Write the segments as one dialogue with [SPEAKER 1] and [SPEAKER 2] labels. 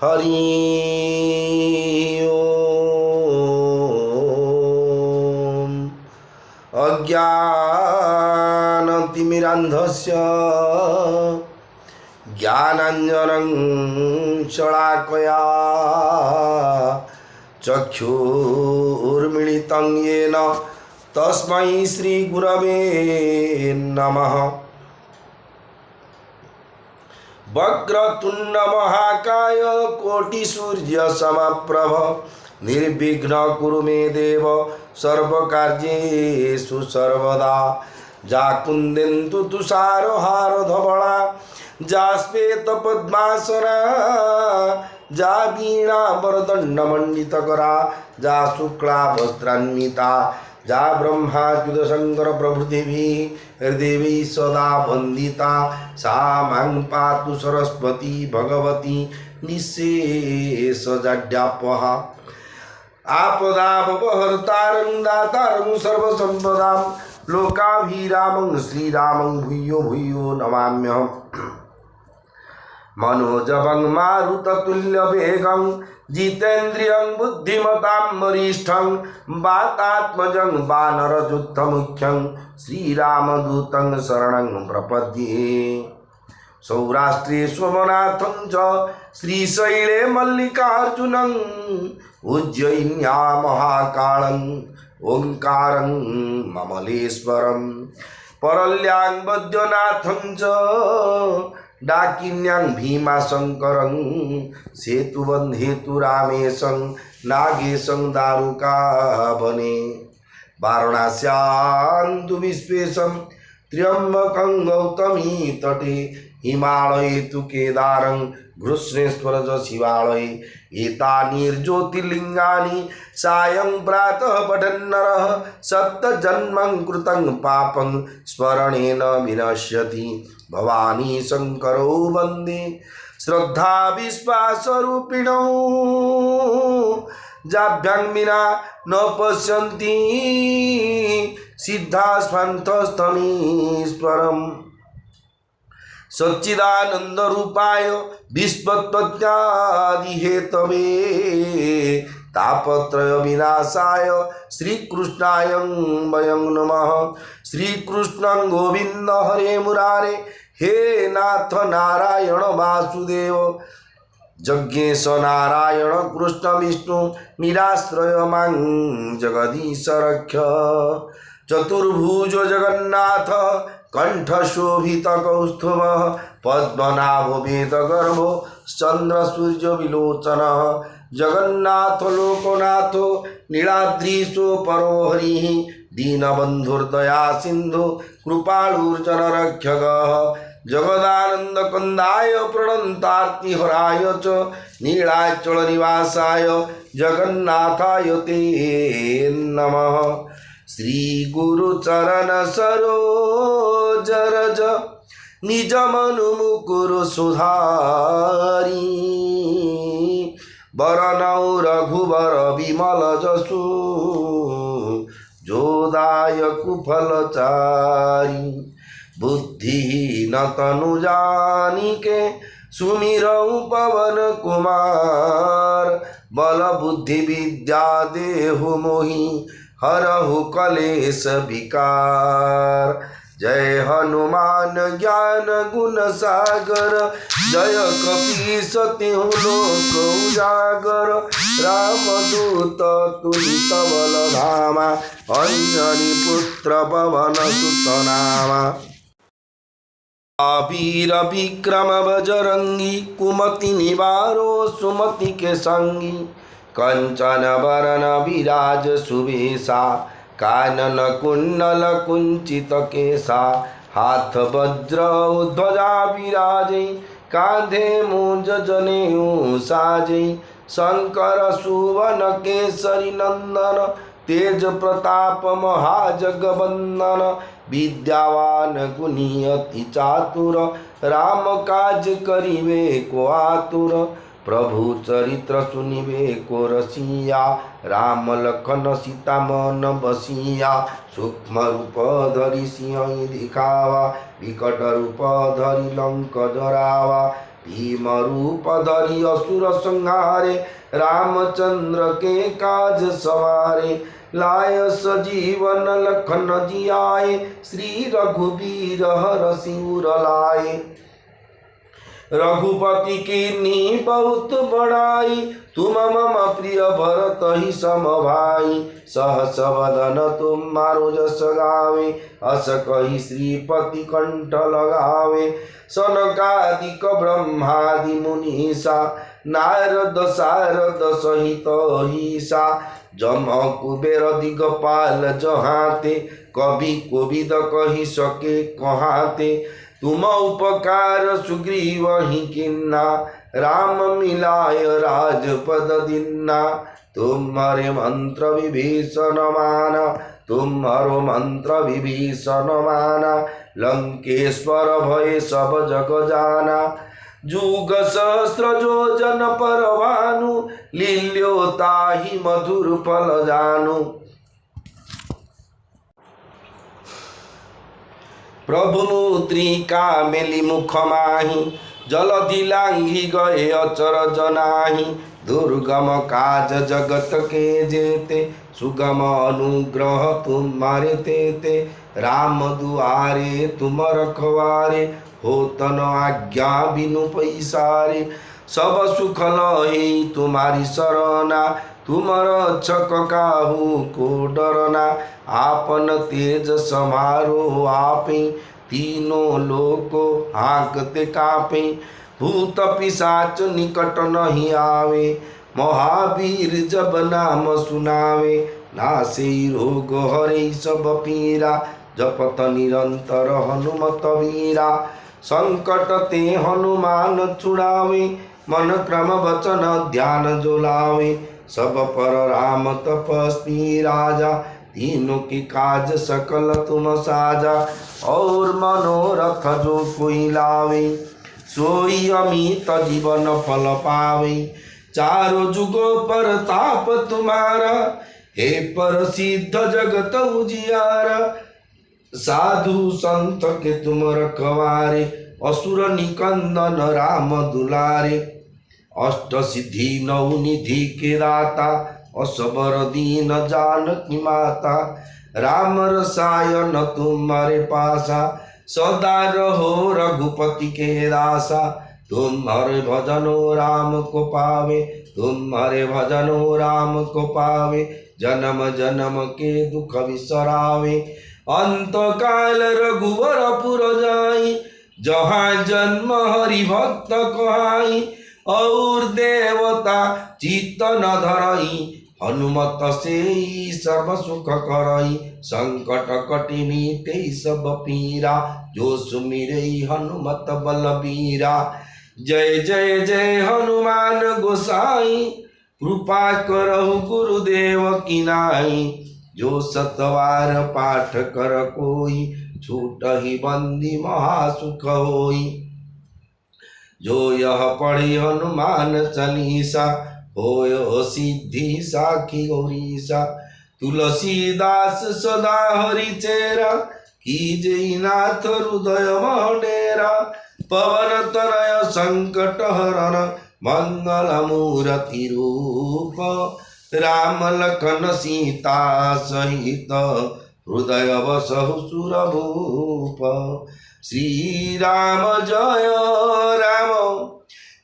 [SPEAKER 1] हरि ओम। अज्ञानतिमिरान्धस्य ज्ञानाञ्जनं शलाकया चक्षुर्मिलितं येन तस्मै श्रीगुरवे नमः। वक्रतुण्ड महाकाय कोटिसूर्यसमप्रभ निर्विघ्न कुरु मे देव सर्वकार्येषु सर्वदा। जा कुन्देन्दु तुषारहार धवला जा श्वेत पद्मासना जा वीणा वरदण्डमण्डितकरा जा शुक्ला वस्त्रान्विता जा ब्रह्माच्युत शंकर प्रभृतिभिः हृदय सदा वंदिता सा मां पातु सरस्वती भगवती निःशेषजाड्यापहा। आपदापहर्तारं दातारं सर्वसम्पदां लोकाभिरामं श्रीरामं भूयो भूयो नमाम्यहम्। मनोजवं मारुततुल्यवेगं जितेन्द्रियं बुद्धिमतां वरिष्ठं वातात्मजं वानरयुद्धमुख्यं श्रीरामदूतं शरणं प्रपद्ये। सौराष्ट्रे सोमनाथं च श्रीशैले मल्लिकार्जुनं उज्जयिन्या महाकालं ओंकारं ममलेश्वरं परल्यां वैद्यनाथं च डाकिन्यां भीमाशंकरं सेतुबन्धेतु रामेशं नागेशं दारुकावने। वाराणस्यां तु विश्वेशं त्र्यम्बकं गौतमी तटे हिमालये तु केदारं घृष्णेश्वर च शिवालये। एतानि सायं प्रातः पठन्नरः सप्तजन्मं कृतं पापं स्मरणेन विनश्यति। भवानी शंकरो वन्दे श्रद्धा विश्वासरूपिणौ जाभ्यां विना न पश्यन्ति सिद्धास्वान्तस्तमीश्वरम्। सच्चिदानन्दरूपाय विश्वोत्पत्त्यादिहेतवे तापत्रय विनाशाय श्रीकृष्णाय वयं नमः। श्रीकृष्णं गोविन्द हरे मुरारे हे नाथ नारायण वासुदेव जज्ञेश नारायण कृष्ण विष्णु निराश्रय मां जगदीश रक्ष। चतुर्भुज जगन्नाथ कंठशोभित कौस्तुभ पद्मनाभ वेदगर्भो चंद्र सूर्य विलोचन जगन्नाथ लोकनाथ नीलाद्रीशो परो हरिः दीनबन्धुर्दया सिंधु कृपालुर्जन रक्षक जगदानंद कंदाय प्रणतार्तिहराय च नीलाचल निवासाय जगन्नाथाय ते नमः। श्री गुरु चरण सरोज रज निज मनु मुकुर सुधारी बरनौ रघुबर विमल जसु जोदायक फलचारी। बुद्धिहीन तनु जानिके सुमिरौ पवन कुमार बल बुद्धि विद्या देहु मोहि हरहु कलेश विकार। जय हनुमान ज्ञान गुण सागर जय कपीस तिहु लोक उजागर। रामदूत तुलित बल धामा अंजनी पुत्र पवन सुत नामा। वीर विक्रम बजरंगी कुमति निवारो सुमति के संगी कंचन वरन विराज सुवेशा कानन कुंडल कुंचित केसा हाथ वज्र ध्वजा विराजे कांधे मूंज जनेऊ साजे शंकर सुवन केसरी नंदन तेज प्रताप महाजगवंदन विद्यावान गुणी अति चातुर राम काज करिवे को आतुर प्रभु चरित्र सुनिवे को रसिया राम लखन सीता मन बसिया सूक्ष्म रूप धरि सिंह दिखावा विकट रूप धरि लंक जरावा भीम रूप धरि असुर संहारे रामचंद्र के काज सवारे लाय सजीवन लखन जियाए श्री रघुबीर हरषि उर लाए रघुपति कीन्ही बहुत बड़ाई तुम मम प्रिय भरत ही सम भाई सहस वदन तुम मारो जस गावे अस कही श्रीपति कंठ लगावे सनकादिक ब्रह्मादि मुनीसा नारद सारद सहित ईसा जम कुबेर दिगपाल जहाते कवि कोविद कही सके कहाते तुम उपकार सुग्रीव ही किन्ना राम मिलाय राजपद दिन्ना तुम्हारे मंत्र विभीषण माना तुम्हारो मंत्र विभीषण माना लंकेश्वर भय सब जग जाना जुग सहस्र जो जन पर भानु लील्योता ही मधुर फल जानु प्रभु मुद्रिका मेली मुख माही जलधि लांघी गए अचर जनाही दुर्गम काज जगत के जेते सुगम अनुग्रह तुम्हारे तेते राम दुआरे तुम रखवारे हो तन आज्ञा बिनु पैसारे सब सुख लहे तुम्हारी शरणा तुम रक्षक काहू को डरना आपन तेज समारो आपे तीनों लोको हाँकते कापे भूत पिशाच निकट नहीं आवे महावीर जब नाम सुनावे नासे रोग हरे सब पीरा जपत निरंतर हनुमत वीरा संकट ते हनुमान छुड़ावे मन क्रम वचन ध्यान जोलावे सब पर राम तपस्वी राजा तीनों की काज सकल तुम साजा और मनोरथ जो कोई लावे सोई अमित जीवन फल पावे चारों जुगों पर ताप तुम्हारा हे पर सिद्ध जगत उजियारा साधु संत के तुम रखवारे असुर निकंदन राम दुलारे अष्ट सिद्धि नौ निधि के दाता असबर दीन जानकी माता राम रसायन तुम्हारे पासा सदा रहो रघुपति के दासा तुम्हारे भजनो राम को पावे तुम्हारे भजनो राम को पावे जन्म जन्म के दुख विसरावे अंत काल रघुवर पुर जाई जहाँ जन्म हरि भक्त कहाई और देवता चित्त न धरई हनुमत से सब सुख करई संकट कटि मीटे सब पीरा जो सुमिरे हनुमत बलबीरा जय जय जय हनुमान गोसाई कृपा करहु गुरुदेव की नाई जो सतवार पाठ कर कोई छूट ही बंदी महासुख होई जो यह पढ़ी हनुमान चालीसा होयो सिद्धि साखी गौरीसा तुलसीदास सदा हरि चेरा कीजई नाथ हृदय डेरा पवन तनय संकट हरण मंगल मूर्ति रूप राम लखन सीता सहित हृदय बसहु सुरभूप श्री राम जय राम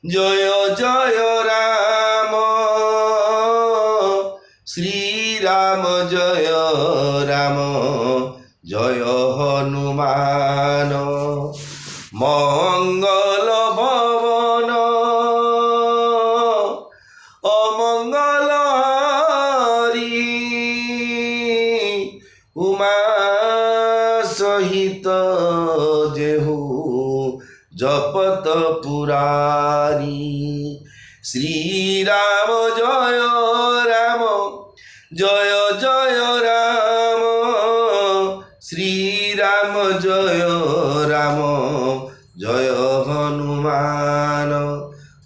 [SPEAKER 1] जय जय राम श्री राम जय राम जय हनुमान मंगल भवन अमंगल हरि उमा सहित जेहू जपत पुरारी श्री राम जय राम जय जय राम श्री राम जय राम जय हनुमान।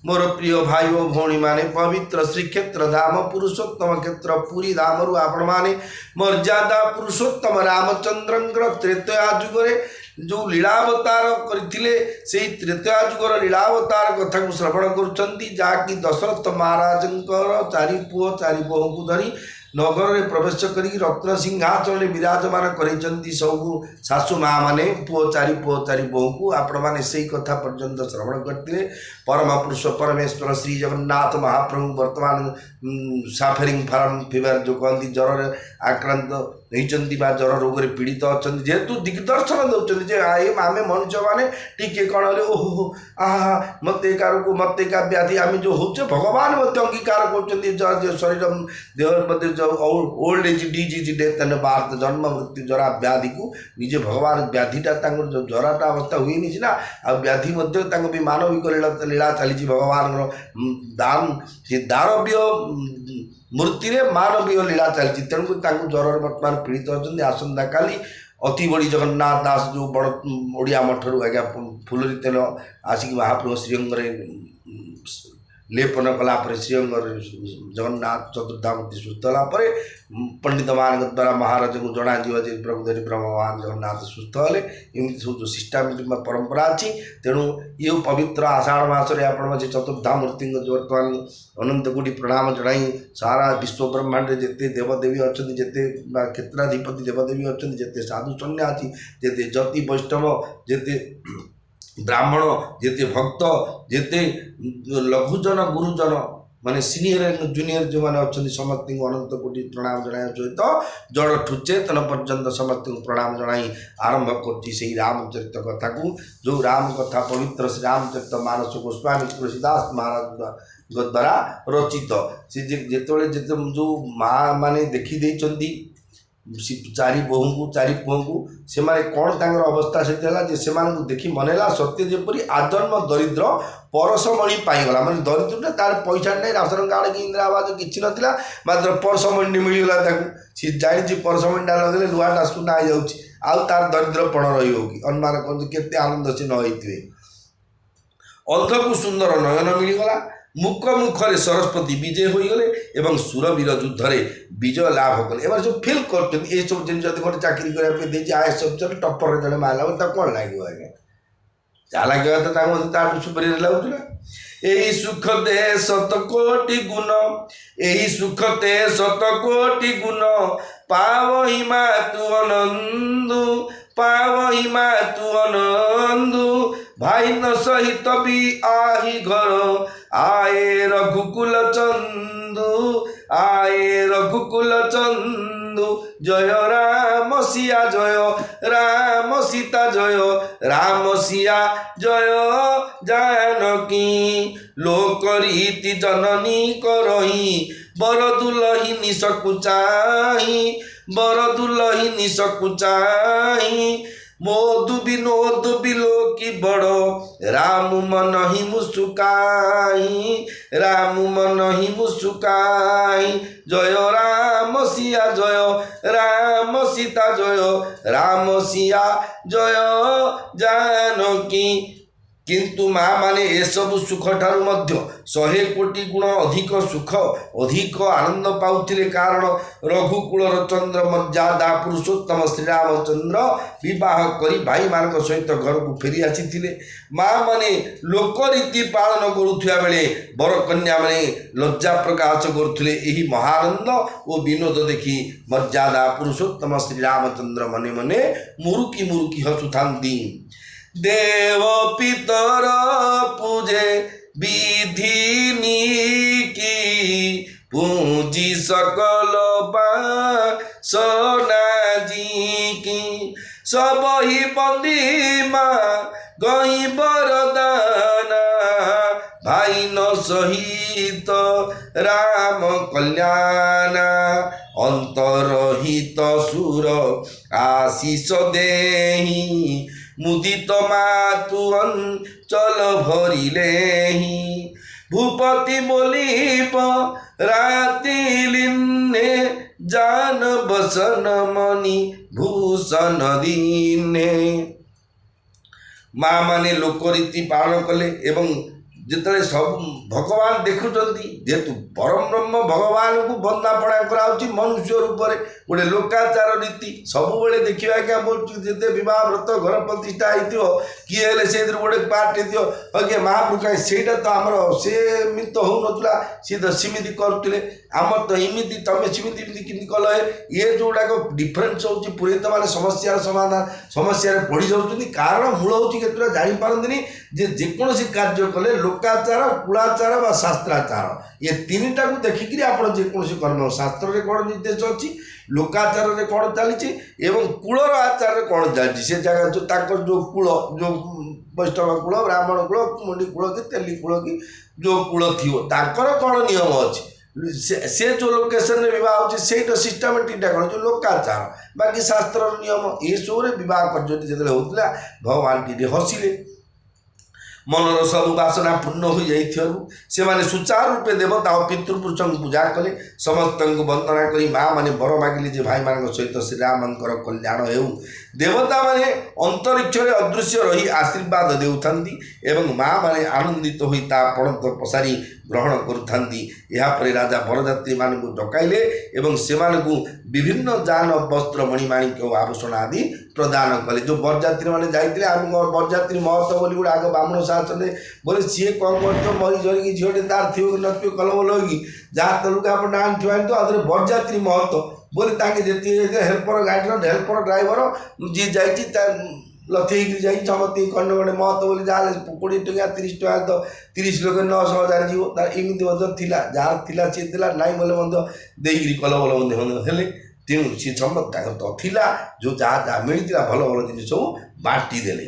[SPEAKER 1] मोर प्रिय भाई और भौणी माने पवित्र श्रीक्षेत्र धाम पुरुषोत्तम क्षेत्र पुरी धामरु आपण माने मर्यादा पुरुषोत्तम रामचंद्रंकर त्रेतया जुगरे जो लीलावतार करथिले सेही त्रेता जुगर लीलावतार कथा को श्रवण करुछंती जाकि दशरथ महाराजंकर चारि पुओ चारि बोहू को धरी नगर में प्रवेश करी रत्न सिंहासन विराजमान करती सबू शाशु माँ मैंने पुओ चारि बोहू को आपण मैंने से कथा पर्यंत श्रवण करते परम पुरुष परमेश्वर श्री जगन्नाथ महाप्रभु वर्तमान साफेरिंग फार्म फीवर जो कहती ज्वर आक्रांत होती ज्वर रोग में पीड़ित अच्छा जेहेतु दिग्दर्शन दौरान आम मनुष्य मैंने टी कौन ओहो आहा मत का व्याधि आम जो होचे भगवान अंगीकार कर शरीर देह old age disease death and birth जन्म मृत्यु जरा व्याधि को निजे भगवान व्याधिटा जो जराटा अवस्था हुए सीना आ व्याधि भी मानविक लीला चली भगवान दान से दानवीय मूर्ति रे मानवीय लीला चलती तेणुक ज्वर बर्तमान पीड़ित अच्छा आसंता काली अति बड़ी जगन्नाथ दास जो बड़ ओडिया मठरू आज्ञा फुलरी तेल आसिक महाप्रभु श्रीअंग लेपन कलापर श्रीअंग जगन्नाथ चतुर्धामूर्ति सुस्थ होगापर पंडित मान द्वारा महाराज को जना प्रभुधरी ब्रह्मवान जगन्नाथ सुस्थ हेले एमती सब जो सिस्टामेटिक परंपरा अच्छी तेणु ये पवित्र आषाढ़ मसरे आपण चतुर्धामूर्ति जो बर्तमान अनंत कोटि प्रणाम जनाई सारा विश्व ब्रह्मांड जिते देवदेवी अच्छा जिते क्षेत्राधिपति देवदेवी अच्छा जिते साधु सन्यासी जिते जति वैष्णव जिते ब्राह्मण जिते भक्त जिते लघुजन गुरुजन माने सीनियर जूनियर जो मैंने अच्छा समस्त अनंत कोटि प्रणाम जनाया सहित जड़ ठू चेतन पर्यंत समस्त प्रणाम जनाई आरंभ कर रामचरित कथा को जो राम कथा पवित्र श्री रामचरित मानस गोस्वामी तुलसीदास महाराज द्वारा रचित सी जिते जो माँ मैंने देखी चारि बोहू को चारि पुओं को से कौन तांगर अवस्था से देखी मनला सत्य जेपरी आजन्म दरिद्र परसमणि पाईगला माने दरिद्र तार पैसा नहीं राशन कार्ड कि इंदिरा आवास किसी नाला मात्र परसमणि मिलगला सी जानी परसमणिटा लगे लुआटा सुना हो तार दरिद्रपण रही अनुमान करते केते आनंद से नई अंध को सुंदर नयन मिलगला मुख मुखरे सरस्वती विजय होगले एवं सुरवीर युद्ध में विजय लाभ कले एवं सब फिल कर सब जिन गोटे चाकरी करने आए सब टपर जड़े मारला कौन लगे आज्ञा जहाँ लगे तो सुपर लगुला यही सुख दे शतकोटि गुण यही सुख दे शतकोटि गुण पावहि मा तू आनंदु पावहि मा तू आनंदु भाई न सहित भी आही घर आए रघुकुल चंदु आए रघुकुल चंदु जय राम सिया जय राम सीता जय राम सिया जय जानकी लोकरीति जननी करही बर दुलहिनी सकुचाही बर दुलहिनी सकुचाही मोदु विनोद बिलो की बड़ो राम मन ही मुस्काई राम मन ही मुस्काई जय राम सिया जय राम सीता जय राम सिया जय जानकी किंतु माँ माने ए सब सुख ठारू मध्य 100 कोटि गुण अधिक सुख अधिक आनंद पाउथिले कारण रघुकुलर चंद्र मर्यादा पुरुषोत्तम श्रीरामचंद्र विवाह करी भाई मान सहित घर को फेरी आसी माँ माने लोकरीति पालन करुवा बेले बर कन्या माने लज्जा प्रकाश करुले यही महानंद और विनोद देखी मर्यादा पुरुषोत्तम श्रीरामचंद्र मने मने मुरुकी हसुथांती देव पितर पूजे विधि की पूंजी सकल सोनाजी की सब ही बंदी माँ गई बरदाना भाई न सहित राम कल्याणा अंतरहित सुर आशीष देही मुदित मातु अंचल भरिले भूपति बोलीप राति लिन्ने जान बसन मणि भूषण दीने माँ माने लोकरीति पालन कले एवं ଯେତେବେଳେ ସବୁ ଭଗବାନ ଦେଖୁଛନ୍ତି ଯେହେତୁ ପରମ ବ୍ରହ୍ମ ଭଗବାନଙ୍କୁ ବନ୍ଦାପଣା କରାହେଉଛି ମନୁଷ୍ୟ ରୂପରେ ଗୋଟେ ଲୋକାଚାର ନୀତି ସବୁବେଳେ ଦେଖିବା ଆଜ୍ଞା ବୋଲୁଛୁ ଯେତେ ବିବାହ ବ୍ରତ ଘର ପ୍ରତିଷ୍ଠା ହେଇଥିବ କିଏ ହେଲେ ସେଇଥିରୁ ଗୋଟେ ପାର୍ଟ ହେଇଥିବ ଆଜ୍ଞା ମହାପ୍ରଭୁ କାହିଁ ସେଇଟା ତ ଆମର ସେମିତି ତ ହେଉନଥିଲା ସିଏ ତ ସେମିତି କରୁଥିଲେ ଆମର ତ ଏମିତି ତମେ ସେମିତି ଏମିତି କେମିତି କଲ ଇଏ ଯେଉଁଗୁଡ଼ାକ ଡିଫରେନ୍ସ ହେଉଛି ପୁରୋହିତ ମାନେ ସମସ୍ୟାର ସମାଧାନ ସମସ୍ୟାରେ ପଡ଼ିଯାଉଛନ୍ତି କାରଣ ମୂଳ ହେଉଛି କେତେଟା ଜାଣିପାରନ୍ତିନି ଯେ ଯେକୌଣସି କାର୍ଯ୍ୟ କଲେ ଲୋକାଚାର କୁଳାଚାର ବା ଶାସ୍ତ୍ରାଚାର ଏ ତିନିଟାକୁ ଦେଖିକିରି ଆପଣ ଯେକୌଣସି କର୍ମ ଶାସ୍ତ୍ରରେ କ'ଣ ନିର୍ଦ୍ଦେଶ ଅଛି ଲୋକାଚାରରେ କ'ଣ ଚାଲିଛି ଏବଂ କୂଳର ଆଚାରରେ କ'ଣ ଚାଲିଛି ସେ ଜାଗା ତାଙ୍କର ଯେଉଁ କୂଳ ଯେଉଁ ବୈଷ୍ଣବ କୂଳ ବ୍ରାହ୍ମଣ କୂଳ କୁମଣ୍ଡି କୂଳ କି ତେଲି କୂଳ କି ଯେଉଁ କୂଳ ଥିବ ତାଙ୍କର କ'ଣ ନିୟମ ଅଛି ସେ ଯେଉଁ ଲୋକେସନରେ ବିବାହ ହେଉଛି ସେଇଟା ସିଷ୍ଟମେଟିକଟା କ'ଣ ଯେଉଁ ଲୋକାଚାର ବାକି ଶାସ୍ତ୍ରର ନିୟମ ଏସବୁରେ ବିବାହ କାର୍ଯ୍ୟଟି ଯେତେବେଳେ ହେଉଥିଲା ଭଗବାନ ଟିକେ ହସିଲେ ମନର ସବୁ ବାସନା ପୂର୍ଣ୍ଣ ହୋଇଯାଇଥିବାରୁ ସେମାନେ ସୁଚାରୁ ରୂପେ ଦେବତା ଓ ପିତୃପୁରୁଷଙ୍କୁ ପୂଜା କଲେ ସମସ୍ତଙ୍କୁ ବନ୍ଦନା କରି ମା' ମାନେ ବର ମାଗିଲେ ଯେ ଭାଇମାନଙ୍କ ସହିତ ଶ୍ରୀରାମଙ୍କର କଲ୍ୟାଣ ହେଉ ଦେବତାମାନେ ଅନ୍ତରିକ୍ଷରେ ଅଦୃଶ୍ୟ ରହି ଆଶୀର୍ବାଦ ଦେଉଥାନ୍ତି ଏବଂ ମା' ମାନେ ଆନନ୍ଦିତ ହୋଇ ତା ପଣତ ପସାରି ଗ୍ରହଣ କରୁଥାନ୍ତି ଏହାପରେ ରାଜା ବରଯାତ୍ରୀମାନଙ୍କୁ ଡକାଇଲେ ଏବଂ ସେମାନଙ୍କୁ ବିଭିନ୍ନ ଯାନ ବସ୍ତ୍ର ମଣିମାଣିକ୍ୟ ଓ ଆଭୂଷଣ ଆଦି ପ୍ରଦାନ କଲେ ଯେଉଁ ବରଯାତ୍ରୀମାନେ ଯାଇଥିଲେ ଆମେ ବରଯାତ୍ରୀ ମହତ୍ତ୍ୱ ବୋଲି ଗୋଟେ ଆଗ ବ୍ରାହ୍ମଣ ଶାସନରେ ବୋଲେ ସିଏ କ'ଣ କରିଥିବ ମରି ଝରିକି ଝିଅଟେ ତାର ଥିବ କି ନଥିବ କଲବଲ ହୋଇକି ଯାହା ତଲୁକା ଆପଣ ଆଣିଥିବ ଆଣିଥିବ ଆଉଥରେ ବରଯାତ୍ରୀ ମହତ୍ତ୍ୱ ବୋଲି ତାଙ୍କେ ଯେତିକି ଯାଇଥିଲେ ହେଲ୍ପର ଗାଡ଼ିର ହେଲ୍ପର ଡ୍ରାଇଭର ଯିଏ ଯାଇଛି ତା ଲଥେଇକିରି ଯାଇ ସମସ୍ତେ ଖଣ୍ଡ ଖଣ୍ଡେ ମହତ୍ତ୍ୱ ବୋଲି ଯାହାହେଲେ 20 ଟଙ୍କା 30 ଟଙ୍କା ତ 30 ଲୋକ 9,000 ଯିବ ତାର ଏମିତି ମଧ୍ୟ ଥିଲା ଯାହାର ଥିଲା ସିଏ ଥିଲା ନାଇଁ ବୋଲେ ମଧ୍ୟ ଦେଇକିରି କଲବଲ ମଧ୍ୟ ହେଲେ ତେଣୁ ସିଏ ସମସ୍ତ ତାଙ୍କର ତ ଥିଲା ଯେଉଁ ଯାହା ଯାହା ମିଳିଥିଲା ଭଲ ଭଲ ଜିନିଷ ସବୁ ବାଣ୍ଟି ଦେଲେ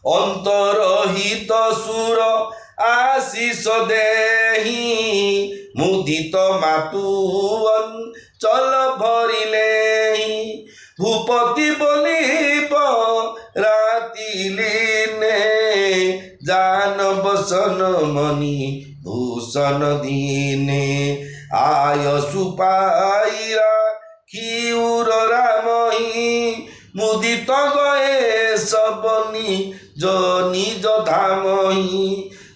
[SPEAKER 1] ଅନ୍ତରହିତ ସୁର ଆଶିଷ ଦେହି ମୁଦିତ ମାତୁ ଅଞ୍ଚଳ ଭରିଲେ ଭୂପତି ବୋଲିବ ରାତିଲିନେ ଜାନ ବସନ ମନି ଭୂଷଣ ଦିନେ ଆୟ ସୁପାଇରା କ୍ଷୀର ରାମହି মুদিত গয়ে সবনি নিজ ধামহি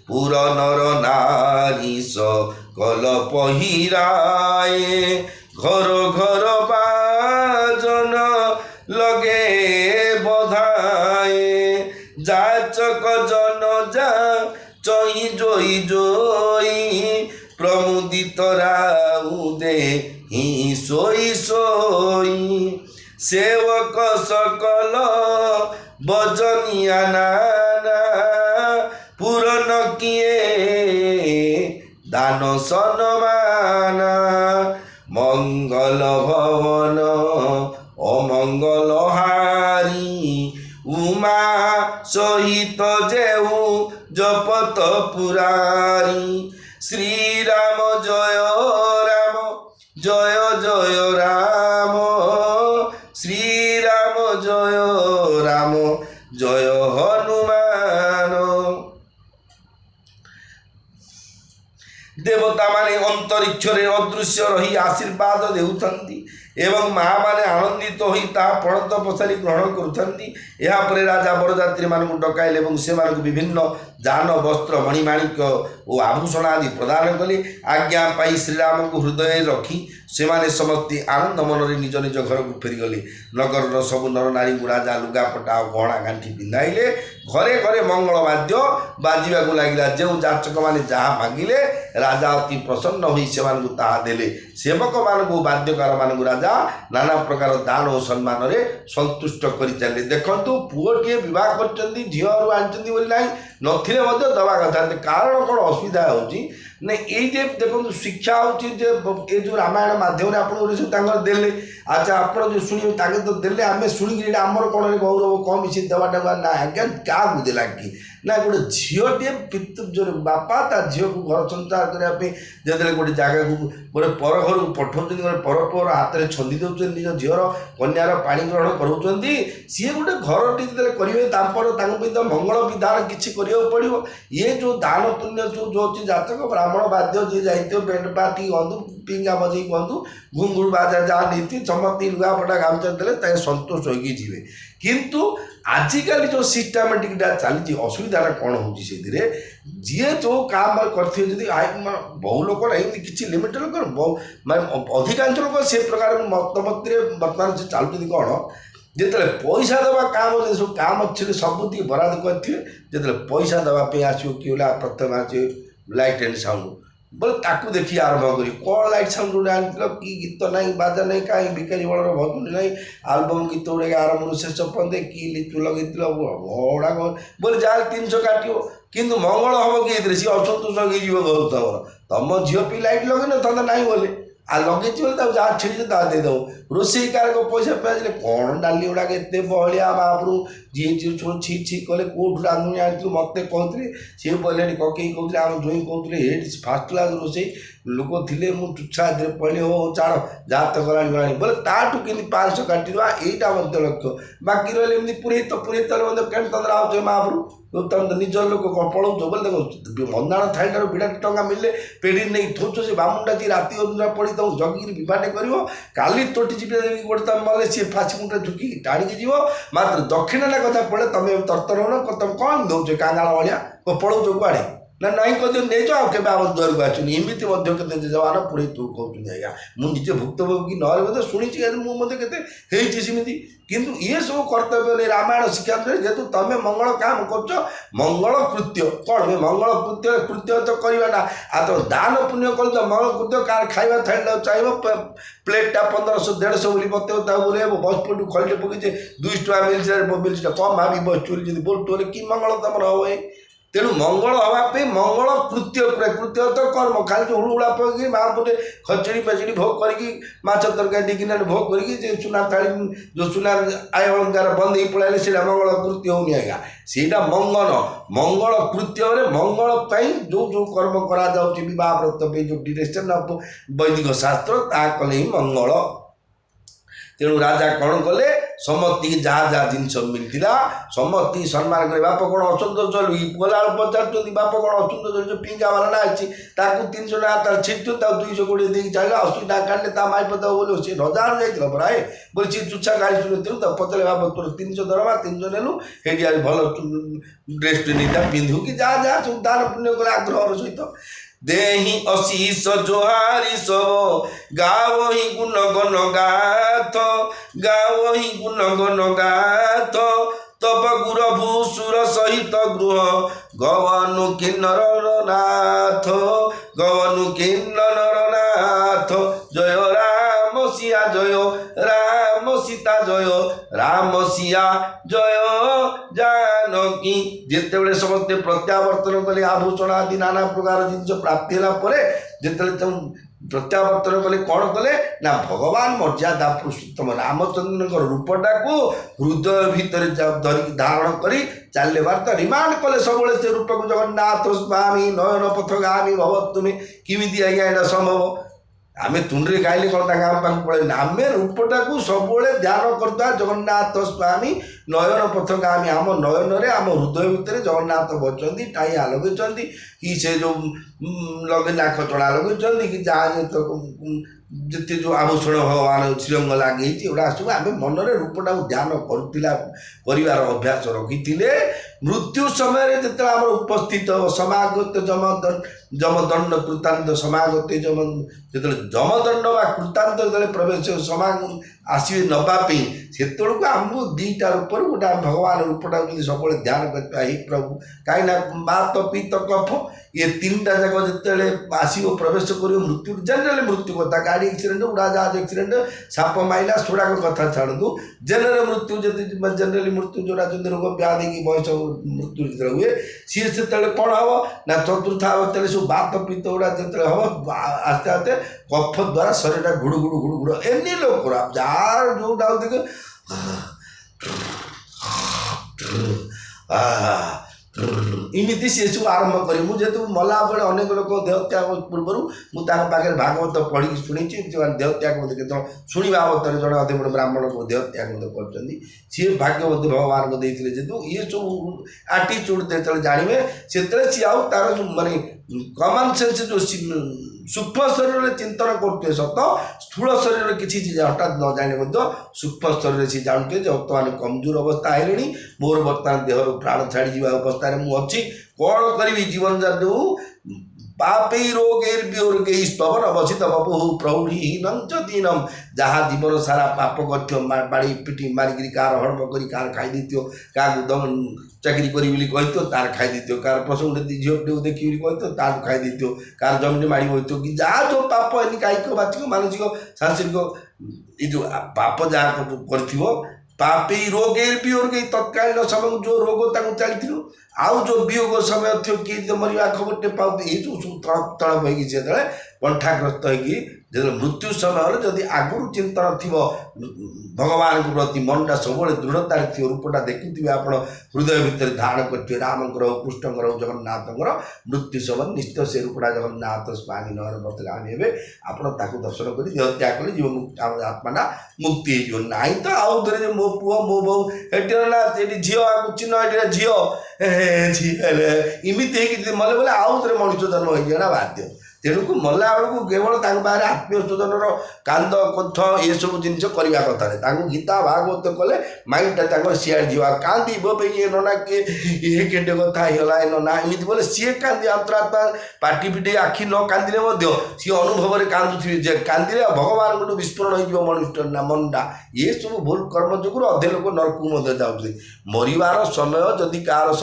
[SPEAKER 1] পুরনর নারী সকল পহিরায়ে ঘর ঘর বাজন লগে বধায়ে যাচক জন যা চহি জয়ী জয়ী প্রমুদিত রাউদে হি সোই সোই सेवक सकल बजनिया नाना पूरन किए दान सनमाना मंगल भवन अमंगल हारी उमा सहित जेऊ जपत पुरारी श्रीराम जय राम जय जय राम श्रीराम जय राम जय हनुमान देवता माने अंतरिक्षरे अदृश्य रही आशीर्वाद देउथंती एवं माँ माने आनंदित होई ता पणत पसारी ग्रहण करुथंती यापरे राजा बरजात्री मानकु डकाइले एवं से मानकु विभिन्न जान वस्त्र मणिमाणिक्य और आभूषण आदि प्रदान कले आज्ञा पाई श्रीराम को हृदय रखी से माने समस्ते आनंद मन निज निज घर को फेरीगले नगर सब नर नारी को राजा लुगापटा और गहना गांठी पिंधाइले घरे घरे मंगल वाद्य बाजिबा को लागिला जो जाचक माने जहाँ मागिले राजा अति प्रसन्न होई से मानकु ताहा देले सेवक मानकु वाद्यकार मानकु राजा नाना प्रकार दान और सम्मान रे संतुष्ट करि चले देखंतु पुओटिए विवाह करचंदी झियो आनचंदी बोली नाही नथिले मध्य दवा कथा कारण कौन असुविधा होची ना ये देखो शिक्षा होची जे जो रामायण माध्यम आप देले अच्छा आप जो शुणी तो देले आम शुणिक आमर कौन गौरव कम इसी देवाटा ना आज्ञा क्या देला कि ना गोटे झीटे पितृ जो बापा ता झील को घर संसार करने जो गोटे जगह को गोटे पर घर को पठाऊँ गोटे पर पुअर हाथ में छंदी दौरान निज झीर कन्यार पाणी ग्रहण करों सी गोटे घर टी करेंगे मंगल विधान किसी पड़ो ये जो दान पुण्य जो अच्छी जातक ब्राह्मण ବ୍ରାହ୍ମଣ ବାଦ୍ୟ ଯିଏ ଯାଇଥିବ ବେଣ୍ଡ ପାର୍ଟି କୁହନ୍ତୁ ପିଙ୍ଗା ବଜେଇ କୁହନ୍ତୁ ଘୁଙ୍ଗୁରୁ ବାଜା ଯାହା ନେଇଥିବେ ସମସ୍ତେ ଲୁଗାପଟା ଗାମୁଛା ଦେଲେ ତାଙ୍କେ ସନ୍ତୋଷ ହୋଇକି ଯିବେ। କିନ୍ତୁ ଆଜିକାଲି ଯେଉଁ ସିଷ୍ଟମେଟିକଟା ଚାଲିଛି ଅସୁବିଧାଟା କ'ଣ ହେଉଛି ସେଥିରେ ଯିଏ ଯେଉଁ କାମ କରିଥିବେ ଯଦି ବହୁ ଲୋକ ଏମିତି କିଛି ଲିମିଟେଡ଼ ଲୋକ ମାନେ ଅଧିକାଂଶ ଲୋକ ସେ ପ୍ରକାର ମତମତରେ ବର୍ତ୍ତମାନ ସେ ଚାଲୁଛନ୍ତି କ'ଣ ଯେତେବେଳେ ପଇସା ଦେବା କାମ ଯଦି ସବୁ କାମ ଅଛି ସବୁତିକି ବରାଦ କରିଥିବେ ଯେତେବେଳେ ପଇସା ଦେବା ପାଇଁ ଆସିବ କିଏ ହେଲା ପ୍ରଥମେ ଆସିବେ ଲାଇଟ୍ ଆଣ୍ଡ ସାଉଣ୍ଡ ବୋଲେ ତାକୁ ଦେଖି ଆରମ୍ଭ କରି କ'ଣ ଲାଇଟ୍ ସାଉଣ୍ଡ ଗୋଟେ ଆଣିଥିଲ କି ଗୀତ ନାହିଁ ବାଜା ନାହିଁ କାହିଁ ଭିକାରୀ ବଳର ଭଜୁନି ନାହିଁ ଆଲବମ୍ ଗୀତ ଗୁଡ଼ାକ ଆରମ୍ଭରୁ ଶେଷ ପର୍ଯ୍ୟନ୍ତ କି ଲିଚୁ ଲଗେଇଥିଲ ଗୁଡ଼ାକ ବୋଲେ ଯାହା 300 କାଟିବ କିନ୍ତୁ ମଙ୍ଗଳ ହେବ କି ଏଥିରେ ସିଏ ଅସନ୍ତୋଷ ହେଇଯିବ ଘରୁ ତମର ତମ ଝିଅ ପି ଲାଇଟ୍ ଲଗେଇନଥାନ୍ତା ନାହିଁ ବୋଲେ ଆଉ ଲଗେଇଛି ବୋଲି ତାକୁ ଯାହା ଛିଡ଼ିଛି ତାହା ଦେଇଦେବ ରୋଷେଇ କାରକ ପଇସା ପାଇଲେ କ'ଣ ଡାଲି ଗୁଡ଼ାକ ଏତେ ବହଳିଆ ବାହାରୁ ଯିଏ ଛି ଛି କଲେ କେଉଁଠୁ ରାନ୍ଧୁଣି ଆଣିଥିଲୁ ମୋତେ କହୁଥିଲେ ସିଏ କହିଲେଣି କକେଇ କହୁଥିଲେ ଆମ ଜୋଇଁ କହୁଥିଲେ ଏଠି ଫାର୍ଷ୍ଟ କ୍ଲାସ୍ ରୋଷେଇ ଲୋକ ଥିଲେ ମୁଁ ତୁଚ୍ଛା ଏଥିରେ ପଡ଼ିଲେ ହଉ ଛାଡ଼ ଯାହା ତ ଗଲାଣି ଗଲାଣି ବୋଲେ ତାଠୁ କେମିତି 500 କାଟିଦେବା ଏଇଟା ମଧ୍ୟ ଲକ୍ଷ୍ୟ ବାକି ରହିଲେ ଏମିତି ପୁରେଇ ତଲେ ମଧ୍ୟ କେମିତି ତନ୍ଦରା ଆଉଛ ମାହାପୁରୁ ତମେ ତ ନିଜର ଲୋକ କ'ଣ ପଳାଉଛ ବୋଲେ ଦେଖ ମନ୍ଦାଣ ଥାଳିଟାରୁ ବିରାଟ ଟଙ୍କା ମିଳିଲେ ପେଢ଼ି ନେଇକି ଥୋଉଛ ସେ ବାମୁଣଟା ଯିଏ ରାତି ଅଧୁରା ପଡ଼ି ତମକୁ ଜଗିକିରି ବିବାଟେ କରିବ କାଲି ତୋଟି ଚିପି ଦେଇକି ଗୋଟେ ତମେ ମଲେ ସିଏ ଫାସି ମୁଣ୍ଡରେ ଝୁକିକି ଟାଣିକି ଯିବ ମାତ୍ର ଦକ୍ଷିଣଟା କଥା ପଡ଼େ ତମେ ତରତର ହଉନ ତମେ କ'ଣ ଦେଉଛ କାଙ୍ଗାଳ ଭଳିଆ ପଳାଉଛ କୁଆଡ଼େ ନା ନାଇଁ କଦିନ ନେଇଛ ଆଉ କେବେ ଆମ ଦୁଆରକୁ ଆସୁନି ଏମିତି ମଧ୍ୟ କେତେ ଯବାନ ପୁରେଇ ତୁ କହୁଛନ୍ତି ଆଜ୍ଞା ମୁଁ ନିଜେ ଭୁକ୍ତଭୋଗୀ ନହେଲେ ମଧ୍ୟ ଶୁଣିଛି ମୁଁ ମଧ୍ୟ କେତେ ହେଇଛି ସେମିତି କିନ୍ତୁ ଇଏ ସବୁ କର୍ତ୍ତବ୍ୟ ନେଇ ରାମାୟଣ ଶିକ୍ଷାନ୍ତରେ ଯେହେତୁ ତମେ ମଙ୍ଗଳ କାମ କରୁଛ ମଙ୍ଗଳ କୃତ୍ୟ କ'ଣ ମଙ୍ଗଳ କୃତ୍ୟ ତ କରିବା ନା ଆଉ ତମେ ଦାନ ପୁଣ୍ୟ କଲେ ତ ମଙ୍ଗଳ କୃତ୍ୟ କାହାର ଖାଇବା ଥାଳିଟା ଚାହିଁବ ପ୍ଲେଟ୍ଟା 1500 150 ବୋଲି ବତେଇବ ତାକୁ ବୁଲେଇବ ବସ୍ ପଟୁ ଖଳିଟେ ପକେଇছে 200 ଟଙ୍କା ମିଳିଛି କମ୍ ଭାବି ବସୁଛୁ ବୋଲି ଯଦି ବୋଲଟୁ ହେଲେ କି ମଙ୍ଗଳ ତମର ହବ ତେଣୁ ମଙ୍ଗଳ ହେବା ପାଇଁ ମଙ୍ଗଳ କୃତ୍ୟ କୃତ୍ୟ ତ କର୍ମ ଖାଲି ଯେଉଁ ହୁଳୁହୁଳା ପକେଇକି ମାଆପୁଟେ ଖଚଡ଼ି ପେଚଡ଼ି ଭୋଗ କରିକି ମାଛ ତରକାରୀ ଟିକିନାରେ ଭୋଗ କରିକି ଯେ ସୁନା ଥାଳି ଯେଉଁ ସୁନା ଆୟ ଅଳଙ୍କାର ବନ୍ଦ ହେଇକି ପଳାଇଲେ ସେଇଟା ମଙ୍ଗଳ କୃତ୍ୟ ହେଉନି ଆଜ୍ଞା ସେଇଟା ମଙ୍ଗଳ କୃତ୍ୟରେ ମଙ୍ଗଳ ପାଇଁ ଯେଉଁ କର୍ମ କରାଯାଉଛି ବିବାହ ବ୍ରତ ପାଇଁ ଯେଉଁ ଡିରେକ୍ସନ୍ ଅଫ୍ ବୈଦିକ ଶାସ୍ତ୍ର ତାହା କଲେ ହିଁ ମଙ୍ଗଳ ତେଣୁ ରାଜା କ'ଣ କଲେ ସମସ୍ତିକି ଯାହା ଯାହା ଜିନିଷ ମିଳିଥିଲା ସମସ୍ତିକି ସମ୍ମାନ କରି ବାପ କ'ଣ ଅସନ୍ତୋଷ ଗଲାବେଳକୁ ପଚାରୁଛନ୍ତି ବାପ କ'ଣ ଅସନ୍ତୋଷ ଯେଉଁ ପିଙ୍ଗା ବାଲା ଅଛି ତାକୁ 300 ଟଙ୍କା ତାର ଛିଟୁ ତାକୁ 220 ଦେଇକି ଚାଲିଲା 80 ଟଙ୍କା କାଟିଲେ ତା ମାଇପ ଦେବ ବୋଲି ସେ ରଜାରୁ ଯାଇଥିଲା ପରା ବୋଲି ସେ ଚୁଚ୍ଛା ଗାଳି ଶୁଣିଥିଲୁ ତାକୁ ପଚାରିଲେ ବାପ ତୋର 300 ଦରମା 300 ନେଲୁ ସେଇଠି ଆଜି ଭଲ ଡ୍ରେସ୍ଟେ ନେଇତା ପିନ୍ଧିବୁ କି ଯାହା ଯାହା ସବୁ ଦାନ ପୁଣ୍ୟ କଲେ ଆଗ୍ରହର ସହିତ देहि अशीष जोहारी सब गावही गुण गण गाथ गावही गुण गण गाथ तब गुर भूसुर सहित गृह गवनु किन्नर नाथ जय राम सिया जय राम सीता जय राम सिया जय जानकी जितेबले समस्ते प्रत्यावर्तन कले आभूषण आदि नाना प्रकार जिन प्राप्ति है जिते प्रत्यावर्तन कले कौन कले ना भगवान मर्यादा पुरुषोत्तम रामचंद्र रूपटा को हृदय भितर धरिक धारण कर चलने बार तो रिमांड कले सब से रूप को जगन्नाथ स्वामी नयन पथगामी भव तुम्हें किमिति आज्ञा यहाँ संभव आम तुंडे गाइले कौन आम पाक पड़े आम रूपटा को सब ध्यान करता जगन्नाथ स्वामी नयन पथगामी आम नयन आम हृदय भितर जगन्नाथ बचती टाइया लगे कि से जो लगे नाक चढ़ा लगे कि जहाँ जिते जो आभूषण भगवान श्रीअंग लगे एगुड़ा सब आम मनरे रूपटा ध्यान कर अभ्यास रखी मृत्यु समय जो आम उपस्थित समागत जमदंड कृतांत समागत जो जमदंड कृतांत जो प्रवेश समा आसवे नवापी से आमको दीटा रूप गोटे भगवान रूपटा सब ध्यान करता ही प्रभु कहीं बात पीत कफ ये 3टा जाक जिते आसो प्रवेश कर मृत्यु जेनेल मृत्यु कथा गाड़ी एक्सीडेंट उड़ाजाहाज एक्सीडेंट साप माइला सुड़ाक कथा छाड़ू जेनेल मृत्यु जेनेली मृत्यु जोड़ा जो रोग व्याधि की बयस मृत्यु जो हुए सी से कौन हम ना चतुर्थ अवस्था सब बात पीत गुड़ा जो हम आस्ते आस्ते कफ द्वारा शरीर घुड़ घुड़ घुड़ घुड़ एनी लोग जार जो इमिति सी सब आरंभ करी मुझे जेहेतु मला बेले अनेक लोक देहत्याग पूर्व मुझे पाखे भागवत पढ़ी शुणी देहत्याग केतल शुणा अवसर जड़े अति बड़े ब्राह्मण को देहत्याग कर सी भाग्य भगवान को देते जेहतु ये सब आटीट्यूड जो जानवे से सी आउ तार माने कमन सेन्स जो सूक्ष्म शरीर में चिंतन करते सत स्थूल शरीर किसी हठात न जाने सूक्ष्म शरीर से जानते बर्तमान कमजोर अवस्था है मोर बर्तमान देह प्राण छाड़ी अवस्था मुझे कौन करी जीवन जो पापै रोगैर्वियोर्गै स्तवन अवसित बपुः प्रौढ़ीहीनं च दीनम जहाँ जीवन सारा पाप कर बाड़ी पिटी मारिकी कार हड़प कर कार खाई देथियो क्या दम चाकरी करी कही तार खाई देथियो कार प्रसंग झील देखी कही तार खाई देथियो कार जमीन माड़ी बो कि जहाँ जो पाप है कायिक वाचिक मानसिक सांसारिक ये जो पाप जहाँ कर पापी रोगैर्वियोर्गै तत्कालीन समय जो रोग चली आउ जो वियोग समय थो किए मरवा खबर पाऊ ये जो सब तड़प हो कंठाग्रस्त हो मृत्यु समय जदि आगुरी चिंतन थी भगवान के प्रति मनटा सब दृढ़तार थी रूपटा देखुए आप हृदय भितर धारण करेंगे रामकर हो कृष्णकर हो जगन्नाथर मृत्यु समय निश्चित से रूपटा जगन्नाथ स्वामी नगर बतगामी हे आप दर्शन कर देह त्याग कले जीव आत्माटा मुक्ति हो ना तो आउ थे मो पुओ मो बो ये झील आगे चिन्ह ये झील इमित मले बोले आउ थे मनुष्य जन्म हो बाध्य तेणुक मला बेलू केवल पाखे आत्मीय स्वजन कांद कथ ये सब जिन करने कथा गीता भागवत कले माइंडटा सियाड़ जीवा कांदी बे ये नना किए ये केटे कथा होगा नना एमती बोले सी कांदी अंतरात्मा पाटी पिटी आखि न कांदिले सी अनुभव में कांदुवे कांदिले भगवान को विस्फोरण हो मनुष्य ना मनटा ये सब भूल कर्म जो अधे लोक नरक जाऊे मरवार समय जदि कार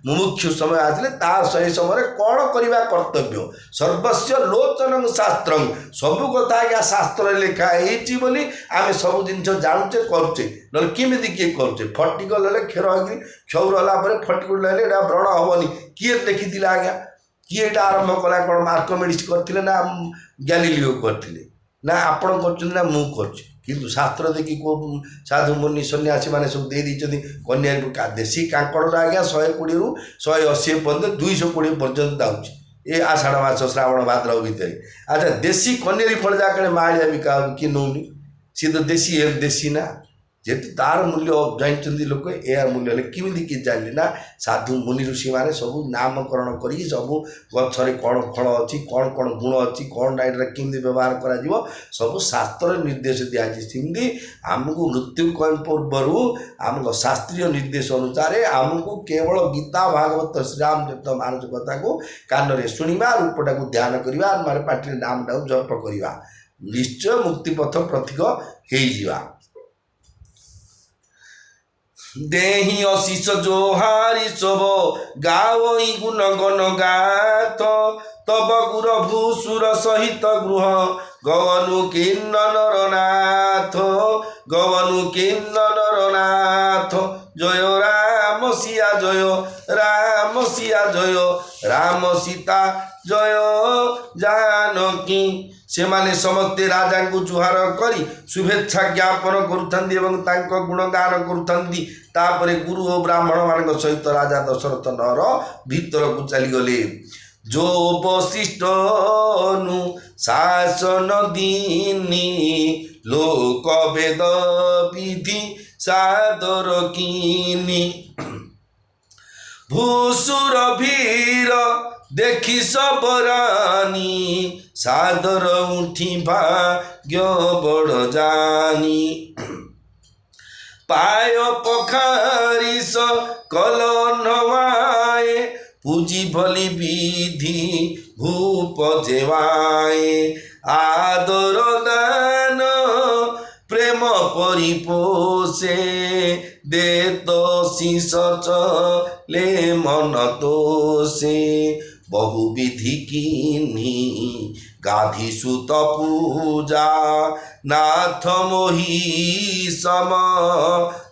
[SPEAKER 1] मुमुक्षु समय आसे तार सही समय कौन करवा कर्तव्य सर्वस्व लोचन शास्त्र सबू कथा आज्ञा शास्त्र लिखा है बोली आम सब जिन जानूचे करुचे ना किमी किए करुचे फटिकल क्षर हो क्षौर है फटिकल व्रण हेनी किए देखी आज्ञा किए ये आरंभ कला कौन आर्किमिडीज करते ना गैलीलियो करते ना आपण कर मु किंतु शास्त्र देखी को साधु मुनि सन्यासी मैंने सब दे दी कन्या देशी कांकड़ आज्ञा 120 ରୁ 180 पर्यटन 220 पर्यटन जाऊँगी ये आषाढ़ मास श्रावण भाद्रव भितर अच्छा देशी कनेरी फल जाके माड़िया बिका किए नौनी सी तो देशी ना जेहेतु तार मूल्य जानते लोक यार मूल्य किमी किए जानले ना साधु मुनि ऋषि मैंने सब नामकरण कर सब गचर कौन फल अच्छी कौन कौन गुण अच्छी कौन डाइट किमी व्यवहार कर सब शास्त्र निर्देश दिखाई आमको मृत्यु पूर्व आम शास्त्रीय निर्देश अनुसार आमको केवल गीता भागवत श्रीराम चरित मानस कथा को कान में शुणा रूपटा को ध्यान करवा मारे पार्टी नामटा जप करवा निश्चय मुक्तिपथ प्रतीक हो देही अशीष जोहारी सब गावई गुण गण गाथ तब गुर भूसुर सहित गृह गवनु किन्नर नाथ जय राम सिया जय राम सीता जय जानकी से माने समस्ते राजा को जुहार करी शुभेच्छा ज्ञापन करुँच गुणगान करुँच गुरु और ब्राह्मण मान सहित राजा दशरथ नगर भीतर को चलीगले जो वशिष्ठ नु शासन दीनी लोक वेद विधि सादर कीनी भूसुर भीर देखी सब रानी सादर उठी भाग्य बड़ जानी पाय पखारिस कल नवाए पूजी भली विधि भूप जेवाए आदर दान प्रेम परिपोषे दे तो शीश चले मन तोषे बहुविधि कीनी गाधी सुत पूजा नाथ मोही सम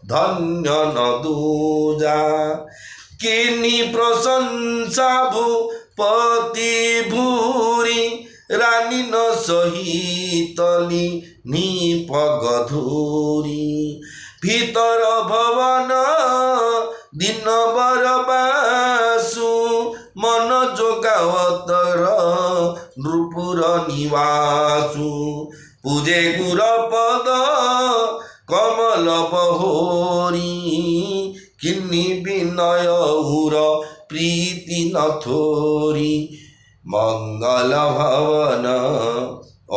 [SPEAKER 1] धन्य न दूजा किनी प्रशंसा भूपति भूरी रानी न सहितली निपगधूरी भीतर भवन ଦିନ ବରବାସୁ ମନ ଯୋଗାವತರ ନୃପୁର ନିବାସୁ ପୂଜେ ଗୁର ପଦ କମଲ ବହୋରି କିନ୍ନି ବିନୟ ଉର ପ୍ରୀତି ନଥୋରି ମଙ୍ଗଳ ଭବନ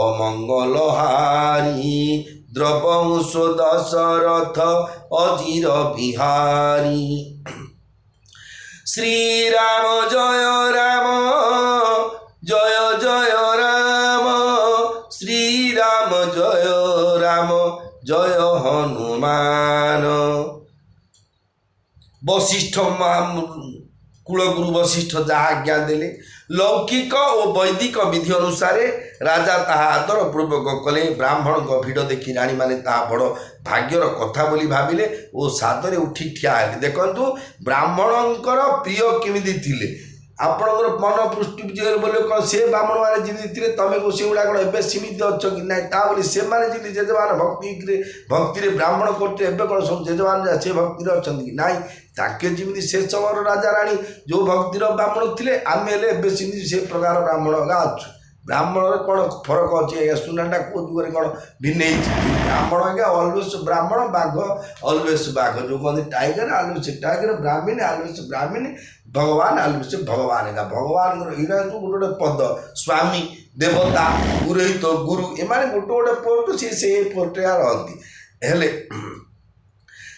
[SPEAKER 1] ଅମଙ୍ଗଳ ହାରି দ্রবংশ দশরথ অজির বিহারী শ্রীরাম জয় রাম জয় জয় রাম শ্রীরাম জয় রাম জয় হনুমান বশিষ্ঠ কূলগুরু বশিষ্ঠ ଯାହା ଆଜ୍ଞା ଦେଲେ ଲୌକିକ ଓ ବୈଦିକ ବିଧି ଅନୁସାରେ ରାଜା ତାହା ଆଦରପୂର୍ବକ କଲେ। ବ୍ରାହ୍ମଣଙ୍କ ଭିଡ଼ ଦେଖି ରାଣୀମାନେ ତାହା ବଡ଼ ଭାଗ୍ୟର କଥା ବୋଲି ଭାବିଲେ ଓ ସାଦରେ ଉଠି ଠିଆ ହେଲେ। ଦେଖନ୍ତୁ ବ୍ରାହ୍ମଣଙ୍କର ପ୍ରିୟ କେମିତି ଥିଲେ, ଆପଣଙ୍କର ମନ ପୃଷ୍ଟି ବୋଲି କ'ଣ ସେ ବ୍ରାହ୍ମଣମାନେ ଯେମିତି ଥିଲେ ତମେ ସେଗୁଡ଼ା କ'ଣ ଏବେ ସେମିତି ଅଛ କି ନାହିଁ ତା ବୋଲି ସେମାନେ ଯେମିତି ଜେଜେମାନ ଭକ୍ତିରେ ବ୍ରାହ୍ମଣ କରୁଥିଲେ ଏବେ କ'ଣ ସବୁ ଜେଜେମାନ ସେ ଭକ୍ତିରେ ଅଛନ୍ତି କି ନାହିଁ। ତାଙ୍କେ ଯେମିତି ସେ ସମୟର ରାଜା ରାଣୀ ଯେଉଁ ଭକ୍ତିର ବ୍ରାହ୍ମଣ ଥିଲେ ଆମେ ହେଲେ ଏବେ ସେମିତି ସେ ପ୍ରକାର ବ୍ରାହ୍ମଣ ଅଛୁ। ବ୍ରାହ୍ମଣରେ କ'ଣ ଫରକ ଅଛି ଆଜ୍ଞା, ସୁନାଟା କେଉଁ ଯୁଗରେ କ'ଣ ଭିନ୍ନ ହେଇଛି। ବ୍ରାହ୍ମଣ ଆଜ୍ଞା ଅଲୱେସ୍ ବ୍ରାହ୍ମଣ, ବାଘ ଅଲୱେସ୍ ବାଘ, ଯେଉଁ କୁହନ୍ତି ଟାଇଗର ଅଲୱେସ୍ ଟାଇଗର, ବ୍ରାହ୍ମୀଣ ଅଲୱେସ୍ ବ୍ରାହ୍ମୀଣ, ଭଗବାନ ଅଲୱେସ୍ ଭଗବାନ। ଆଜ୍ଞା ଭଗବାନଙ୍କର ଏଇଟା ଯେଉଁ ଗୋଟେ ଗୋଟେ ପଦ ସ୍ୱାମୀ ଦେବତା ପୁରୋହିତ ଗୁରୁ ଏମାନେ ଗୋଟେ ଗୋଟେ ପୋର୍ଟ ସେ ପୋର୍ଟରେ ରହନ୍ତି। ହେଲେ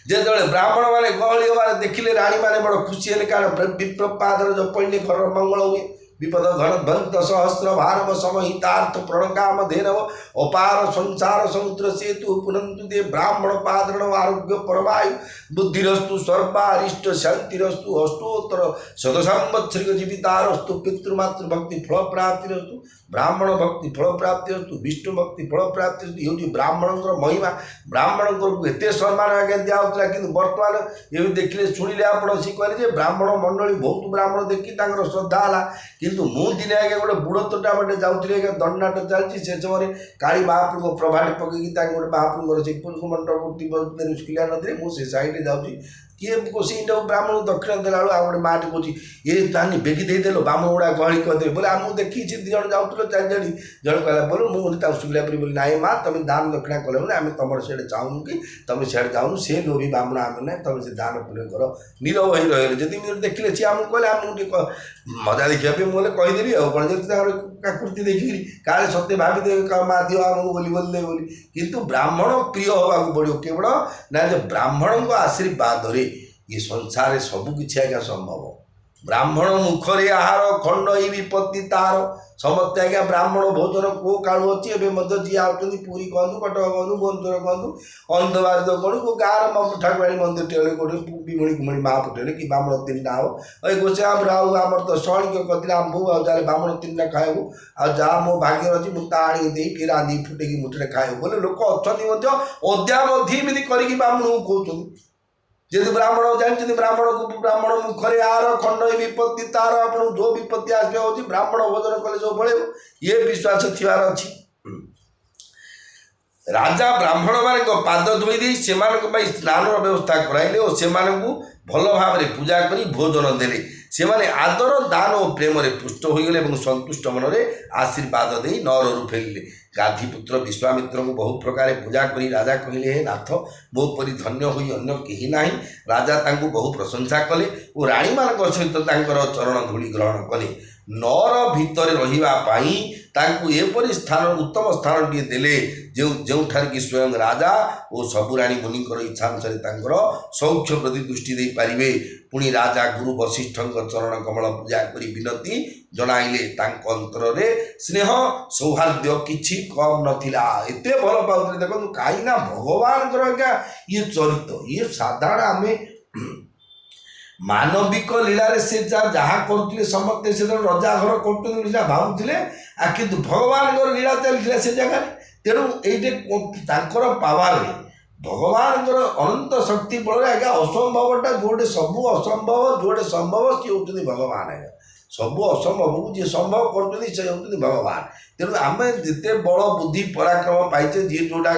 [SPEAKER 1] ଯେତେବେଳେ ବ୍ରାହ୍ମଣମାନେ ଗହଳି ହେବାରେ ଦେଖିଲେ ରାଣୀମାନେ ବଡ଼ ଖୁସି ହେଲେ, କାରଣ ବିପ୍ରପାଦର ଯେଉଁ ପଡ଼ିଲେ ଘରର ମଙ୍ଗଳ ହୁଏ। विपद घन भक्त सहस्र भारव समहितार्थ प्रणकाम धेनव अपार संसार समुद्र सेतु पुनंतु दे ब्राह्मण पादरण आरोग्य परवायु बुद्धिरस्तु सर्वारिष्ट शांतिरस्तु अष्टोत्तर शतसंवत्सरिक जीवितारस्तु पितृमातृ भक्ति फल प्राप्तिरस्तु ब्राह्मण भक्ति फल प्राप्तिरस्तु विष्णु भक्ति फल प्राप्तिरस्तु। ये ब्राह्मणଙ୍କର महिमा ବ୍ରାହ୍ମଣଙ୍କୁ ଏତେ ସମ୍ମାନ ଆଜ୍ଞା ଦିଆହେଉଥିଲା, କିନ୍ତୁ ବର୍ତ୍ତମାନ ଏବେ ଦେଖିଲେ ଶୁଣିଲେ ଆପଣ ସେ କହିଲେ ଯେ ବ୍ରାହ୍ମଣ ମଣ୍ଡଳୀ ବହୁତ ବ୍ରାହ୍ମଣ ଦେଖି ତାଙ୍କର ଶ୍ରଦ୍ଧା ହେଲା। କିନ୍ତୁ ମୁଁ ଦିନେ ଆଜ୍ଞା ଗୋଟେ ବୁଢ଼ ତୋଟା ବାଟେ ଯାଉଥିଲି ଆଜ୍ଞା, ଦଣ୍ଡନାଟ ଚାଲିଛି ସେ ସମୟରେ କାଳୀ ମହାପ୍ରଭୁଙ୍କ ପ୍ରଭାଟେ ପକେଇକି ତାଙ୍କ ଗୋଟେ ମହାପ୍ରଭୁଙ୍କର ସେ ପୁରୁଷ ମଣ୍ଡପ ଶୁଖିଲା ନଦୀରେ ମୁଁ ସେ ସାଇଡ଼ରେ ଯାଉଛି, କିଏ ସେଇଟାକୁ ବ୍ରାହ୍ମଣକୁ ଦକ୍ଷିଣ ଦେଲା ବେଳୁ ଆଉ ଗୋଟେ ମାଟି କହୁଛି ଏ ତାନି ବେଗି ଦେଇଦେଲ ବ୍ରାହ୍ମଣ ଗୁଡ଼ା ଗହଳି କରିଦେବେ ବୋଲେ ଆମକୁ ଦେଖିଛି ଦୁଇ ଜଣ ଯାଉଥିଲ ଚାରି ଜଣ ଜଣେ କହିଲା ବୋଲେ ମୁଁ ତାକୁ ଶୁଖିଲା ପରି ବୋଲି ନାଇଁ ମା ତମେ ଦାନ ଦକ୍ଷିଣା କଲେ ମାନେ ଆମେ ତମର ସିଆଡ଼େ ଚାହୁଁନୁ କି ତମେ ସିଆଡ଼େ ଯାଉନୁ, ସେ ଲୋଭି ବ୍ରାହ୍ମଣ ଆମେ ନାହିଁ, ତମେ ସେ ଦାନ ପୁଣ୍ୟ କର। ନୀରବ ହେଇ ରହିଲେ ଯଦି ଦେଖିଲେ ସିଏ ଆମକୁ କହିଲେ ଆମକୁ ଟିକେ ମଜା ଦେଖିବା ପାଇଁ ମୁଁ କହିଦେବି ଆଉ କ'ଣ, ଯଦି ତାଙ୍କର କାକୃତି ଦେଖିକିରି କାଳେ ସତ୍ୟ ଭାବିଦେବେ ମା ଦିଅ ଆମକୁ ବୋଲି ବୋଲିଦେବେ ବୋଲି। କିନ୍ତୁ ବ୍ରାହ୍ମଣ ପ୍ରିୟ ହେବାକୁ ପଡ଼ିବ କେବଳ ନା ଯେ ବ୍ରାହ୍ମଣଙ୍କ ଆଶୀର୍ବାଦରେ ये संसार सबू किसी आज्ञा संभव। ब्राह्मण मुखरे आहार खंड ही विपत्ति तार समस्ते आज्ञा ब्राह्मण भोजन को कालू अच्छी एवं जी आउट पुरी कहतु कटक कहतु भुवनेश्वर कहतु अंधबाद कहूँ को गाँव ठाकुराणी मंदिर टे कौटे विमणी कुमणी महापुटे कि ब्राह्मण तीन टा हम ये गोसे आमर तो शणिक कहते आंबू आए ब्राह्मण तीन टा खाइबू आ जहाँ मो भाग्य अच्छी मुझे आनी फिर रांधि फुटेक मुठे खाइबू बोले लोक अच्छा अद्यावधि करके ब्राह्मण को कहते यदि ब्राह्मण जानते ब्राह्मण को ब्राह्मण मुखरे आर खंड विपत्ति तार आप जो विपत्ति आसवे हो ब्राह्मण भोजन कले जो पड़े ये विश्वास थिबार अच्छी। राजा ब्राह्मण मान पाद धोई से स्नान व्यवस्था कराइले और से भल भाव पूजा करी भोजन देले से आदर दान और प्रेम पुष्ट होगले और संतुष्ट मन में आशीर्वाद दे नरू फेरिले। गाधीपुत्र विश्वामित्र को बहुत प्रकार पूजा करी राजा कहले हे नाथ मो परी धन्य होई अन्य केही नाही। राजा तांको बहु प्रशंसा कले और राणी मान सहित तांकर चरण धूली ग्रहण कले। नर भितर रहिबा पाई तांको एपरी स्थान उत्तम स्थान टिए देले जोठार कि स्वयं राजा और सबु राणी मुनिंकर इच्छा अनुसार तांकर सौख्य प्रति दृष्टि दे पारिबे। पुणी राजा गुरु वशिष्ठଙ୍କ चरण कमल पूजा करी विनती जनाइले। तांको अंतर रे स्नेह सौहार्द्य किछि कम नथिला, एते भल पाउतले। देखो कहीं ना भगवान आज्ञा ये चरित्र ये साधारण आमे मानविक लीला से जहाँ करुले समस्ते से रजा घर कर भावुले किंतु भगवान लीला चलता से जगह तेणु ये पावर भगवान अनंत शक्ति बल आज्ञा असंभवटा जोटे सब असंभव जोटे संभव सी हूँ भगवान आज्ञा ସବୁ ଅସମ୍ଭବକୁ ଯିଏ ସମ୍ଭବ କରୁଛନ୍ତି ସେ ହେଉଛନ୍ତି ଭଗବାନ। ତେଣୁ ଆମେ ଯେତେ ବଳ ବୁଦ୍ଧି ପରାକ୍ରମ ପାଇଛେ, ଯିଏ ଯେଉଁଟା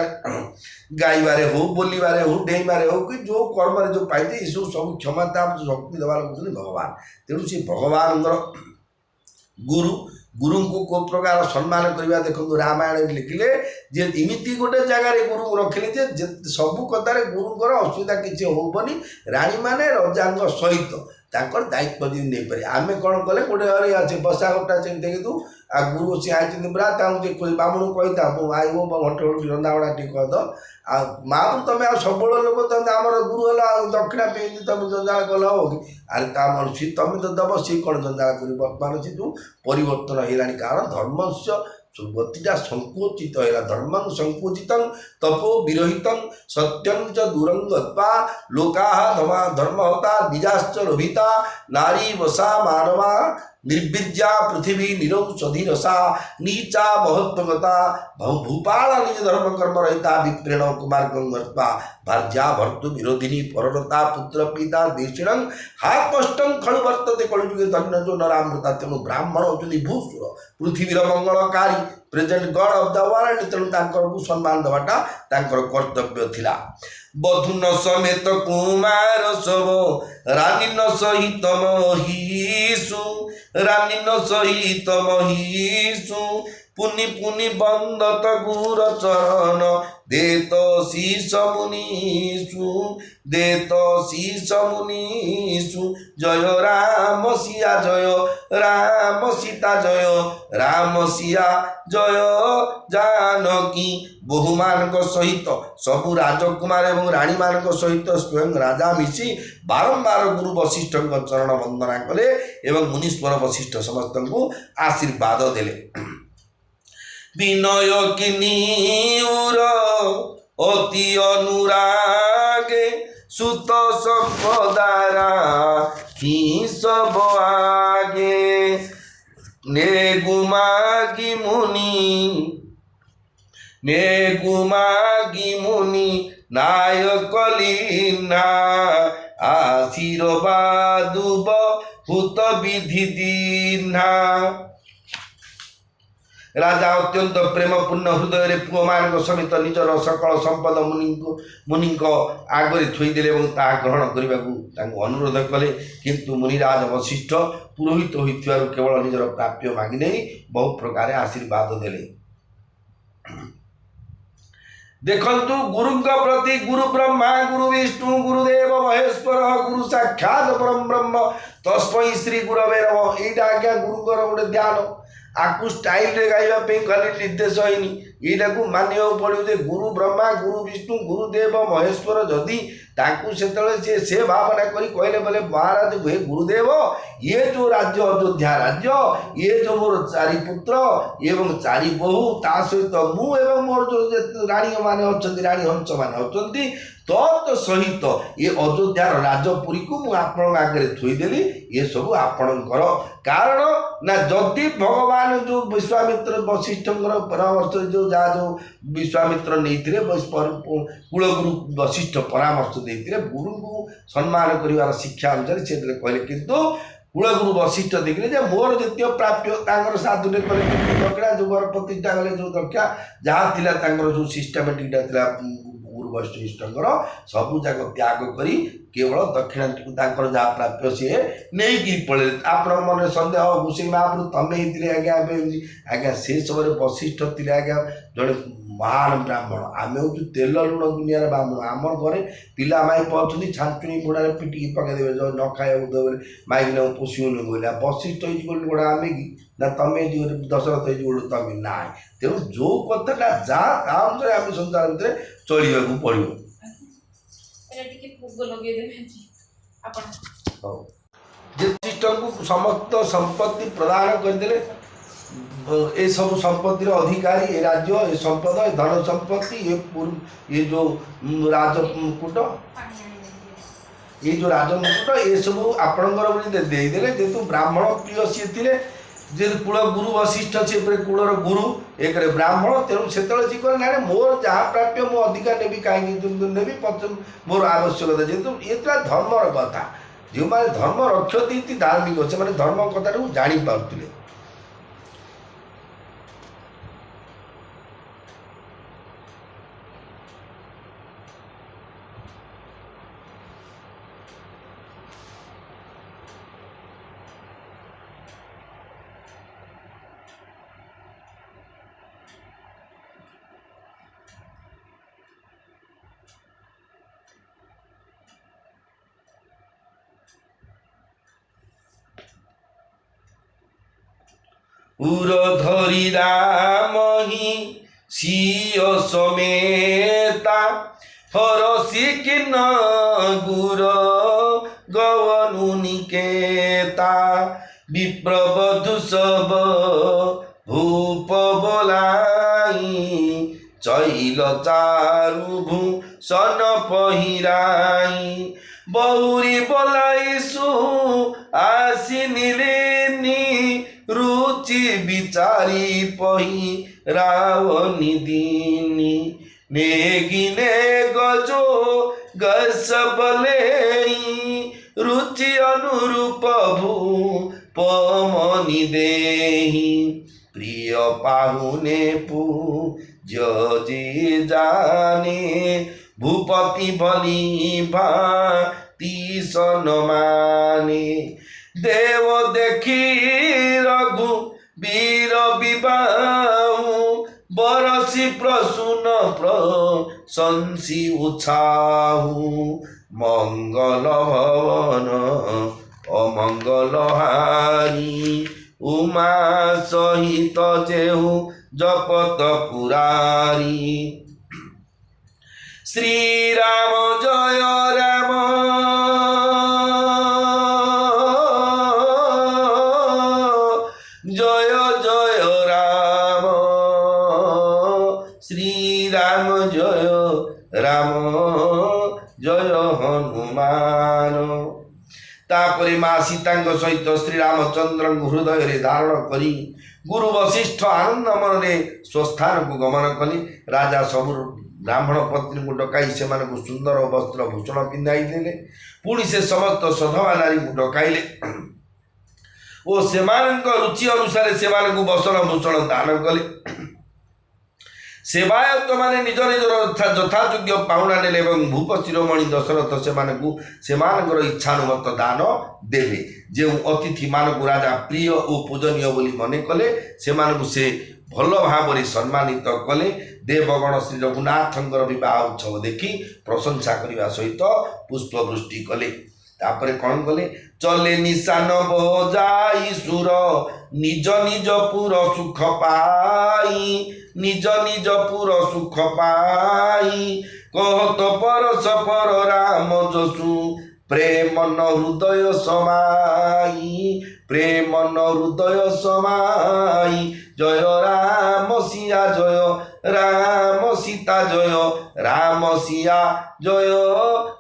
[SPEAKER 1] ଗାଇବାରେ ହଉ, ବୋଲିବାରେ ହଉ, ଡେଇଁବାରେ ହଉ, କି ଯେଉଁ କର୍ମରେ ଯେଉଁ ପାଇଛେ, ଏସବୁ ସବୁ କ୍ଷମତା ଶକ୍ତି ଦେବାର ହେଉଛନ୍ତି ଭଗବାନ। ତେଣୁ ସେ ଭଗବାନଙ୍କର ଗୁରୁଙ୍କୁ କେଉଁ ପ୍ରକାର ସମ୍ମାନ କରିବା ଦେଖନ୍ତୁ ରାମାୟଣରେ ଲେଖିଲେ ଯେ ଏମିତି ଗୋଟେ ଜାଗାରେ ଗୁରୁଙ୍କୁ ରଖିଲେ ଯେ ସବୁ କଥାରେ ଗୁରୁଙ୍କର ଅସୁବିଧା କିଛି ହେବନି। ରାଣୀମାନେ ରଜାଙ୍କ ସହିତ ତାଙ୍କର ଦାୟିତ୍ୱ ଯଦି ନେଇପାରିବେ। ଆମେ କ'ଣ କଲେ ଗୋଟେ ଘରେ ଅଛି ବସା ଗୋଟା ସେମିତି ଦେଖିଛୁ, ଆଉ ଗୁରୁ ସିଏ ଆଇଛନ୍ତି ପୁରା ତାଙ୍କୁ ଟିକେ ବାମୁଣକୁ କହିଥା ଆଇବ ଘଣ୍ଟେ ବେଳକୁ ରନ୍ଧାବଢ଼ା ଟିକେ କରିଦ। ଆଉ ମା'କୁ ତମେ ଆଉ ସବୁବେଳେ ଲୋକ ତମେ ଆମର ଗୁରୁ ହେଲା ଆଉ ଦକ୍ଷିଣା ପେଇକି ତମେ ଜଞ୍ଜାଳ କଲେ ହେବ କି? ଆରେ ତା ମନୁଷ୍ୟ ତମେ ତ ଦେବ, ସିଏ କ'ଣ ଜଞ୍ଜାଳ କରିବ? ବର୍ତ୍ତମାନ ସେ ଯେଉଁ ପରିବର୍ତ୍ତନ ହେଇଗଲାଣି, କାରଣ ଧର୍ମସ୍ୟ ଗତିଟା ସଂକୁଚିତ ହେଲା। ଧର୍ମଂ ସଂକୁଚିତଂ ତପୋ ବିରହିତଂ ସତ୍ୟଂ ଚ ଦୂରଂ ଗତ୍ୱା ଲୋକାଃ ଧର୍ମହତା ନିଜାଶ୍ଚ ଲୋଭିତା ନାରୀ ବସା ମାନବା ନିର୍ବିଦ୍ୟା ପୃଥିବୀ ନିରୌଷଧି ରସା नीचा महत्वगता भूपाल निज धर्म कर्म रहिता विप्रेण कुमार गंगत्वा भार्या भर्तु विरोधिनी पररता पुत्र पिता देशिणं हात्मष्टं खलु वर्तते कलिजुगे धन्य जो नरामृता। तेणु ब्राह्मण होती भूसुर पृथ्वीर मंगलकारी present god of the world. तेणु तांकरକୁ ସମ୍ମାନ ଦେବାଟା ତାଙ୍କର କର୍ତ୍ତବ୍ୟ ଥିଲା। बधुन समेत कुमार सब रानी न सहित महिषु रानी न सहित महिषु पुनि पुनि बंदत गुर चरण देत शीश मुनीषु देत शीश मुनीषु जय राम सिया जय राम सीता जय राम सिया जय जानकी। बहुमान सहित सबु राजकुमार एवं राणी मान सहित स्वयं राजा मिसी बारंबार गुरु वशिष्ठ चरण वंदना कले एवं मुनीश्वर वशिष्ठ समस्त को आशीर्वाद देले। विनय किनीर अति अनुरागे सुत संपदारा ही सब आगे ने गुमागी मुनि नायक लीना आशीर्वाद भूत विधि दीना। राजा अत्यंत प्रेमपूर्ण हृदय पुओ मान समेत निजर सकल संपद मुनि आगे थोईदे और ता ग्रहण करने को अनुरोध कले। किंतु मुनिराज वशिष्ठ पुरोहित होता केवल निजर प्राप्य मागी नहीं बहु प्रकार आशीर्वाद देले। देखंतु गुरु प्रति गुरु ब्रह्मा गुरु विष्णु गुरुदेव महेश्वर गुरु साक्षात परम ब्रह्म तस्मै श्री गुरवे नमः। एटा आज्ञा गुरुकर गोटे ध्यान आपको स्टाइल रे गाइबा खाली निर्देश होनी यहाँ को मानिया पड़ो जे गुरु ब्रह्मा गुरु विष्णु गुरुदेव महेश्वर जदि से भावना करी कहले बोले महाराज हे गुरुदेव ये जो राज्य अयोध्या राज्य ये जो मोर चारि पुत्र एवं चारि बहु ता सहित मु एवं मोर जो राणी माने अच्छा राणी हंस माने अच्छा तत् सहित ये अयोध्यार राजपुरी को मुझे आगे थोईदेली। ये सब आपणकर कारण ना जदि भगवान जो विश्वामित्र वशिष्ठ परामर्श जो जहाँ जो विश्वामित्र नहीं कुलगुरु वशिष्ठ परामर्श देते गुरु को सम्मान कर शिक्षा अनुसार से कहले। किंतु कुलगुरु वशिष्ठ देखिले मोर जित प्राप्य साधु ने कले दक्षा जो वर प्रतिष्ठा कले जो दक्षा जहाँ थी जो सिस्टमेटिकटा गुरु वशिष्ठर सबू जाक त्याग करी केवल दक्षिणाटी जहाँ प्राप्य सी नहीं पड़े। आप मन सन्देह घुसे महाप्रभु तमें ही आज्ञा आज्ञा से समय वशिष्ठ थे आज्ञा जड़े महान ब्राह्मण आम हूँ तेल लुण दुनिया ब्राह्मण आम घरे पिला माई पहुँचती छांचुणी बुढ़ा पिटिकी पकईदेवे जो न खाया देवे माइक न पोषण कहला वशिष्ठ गोटे आम कि ना तमें दशरथ गोटे तमें ना। तेणु जो कथाटा जहाँ अनुसार आम संसार भितर चलने को पड़ो। वशिष्ठ को समस्त संपत्ति प्रदान करदे ये सब संपत्तिर अधिकारी ये राज्य ये संपद ये धन संपत्ति ये जो राजमुकुट ये जो राजमुकुट ये सब आपणकर देदेले जेहेतु ब्राह्मण प्रिय सी थे जे कुल गुरु वशिष्ठ से कूलर गुरु एक ब्राह्मण तेणु से कहे ना मोर जहाँ प्राप्य मुझे अधिका नेबी कहीं नेबी मोर आवश्यकता जेहेतु ये धर्मर कथा जो धर्म रक्षती धार्मिक से धर्म कथा जानी पारुले। उरधरी राम ही सिय समेता हरसी किन्न गुर गवनु निकेता विप्रवधु सब भूप बोलाई चैल चारु भूषण पहिराई बहुरी बोलाइसु आसिनिलेनी रुचि विचारी पही रावणी दीनी नेगिने गजो गस बले रुचि अनुरूप भू पमनि देहि प्रिय पाहुने पूज्य जे जाने भूपति भली भाती सन माने देव देखी रघु वीर विवाहु बरसी प्रसून प्रशंसी उछाहु मंगल भवन अमंगल हारी उमा सहित जेहु जपत पुरारी श्री राम जय राम जय जय राम श्री राम जय राम जय हनुमान। तापरे माँ सीता सहित श्री रामचंद्र हृदय धारण करी गुरु वशिष्ठ आनंद मन में स्वस्थान को गमन कले। राजा सबु ब्राह्मण पत्नी को डकाई से सुंदर वस्त्र भूषण पिंधाई देले। पुणी से समस्त सधवा नारी को डकाइले और से रुचि अनुसार से वस्त्र भूषण दान कले। सेवायत माने निज निजर यथायोग्य पाहुना नेले एवं भूप शिरोमणि दशरथ से इच्छानुमत दान देवे। जो अतिथि मानक राजा प्रिय और पूजनीय बोली मने कले से भल भाव सम्मानित कले। देवगण श्री रघुनाथंकर विवाह उत्सव देखि प्रशंसा करने सहित पुष्पवृष्टि कले। तापरे कौन कले चले निशान बजाई सुर निज निज पुर सुख पाई निज निज पुर सुख पाई कहत परस पर राम जसु प्रेम न हृदय समाई प्रेम न हृदय समाई जय राम सिया जय राम सीता जय राम सिया जय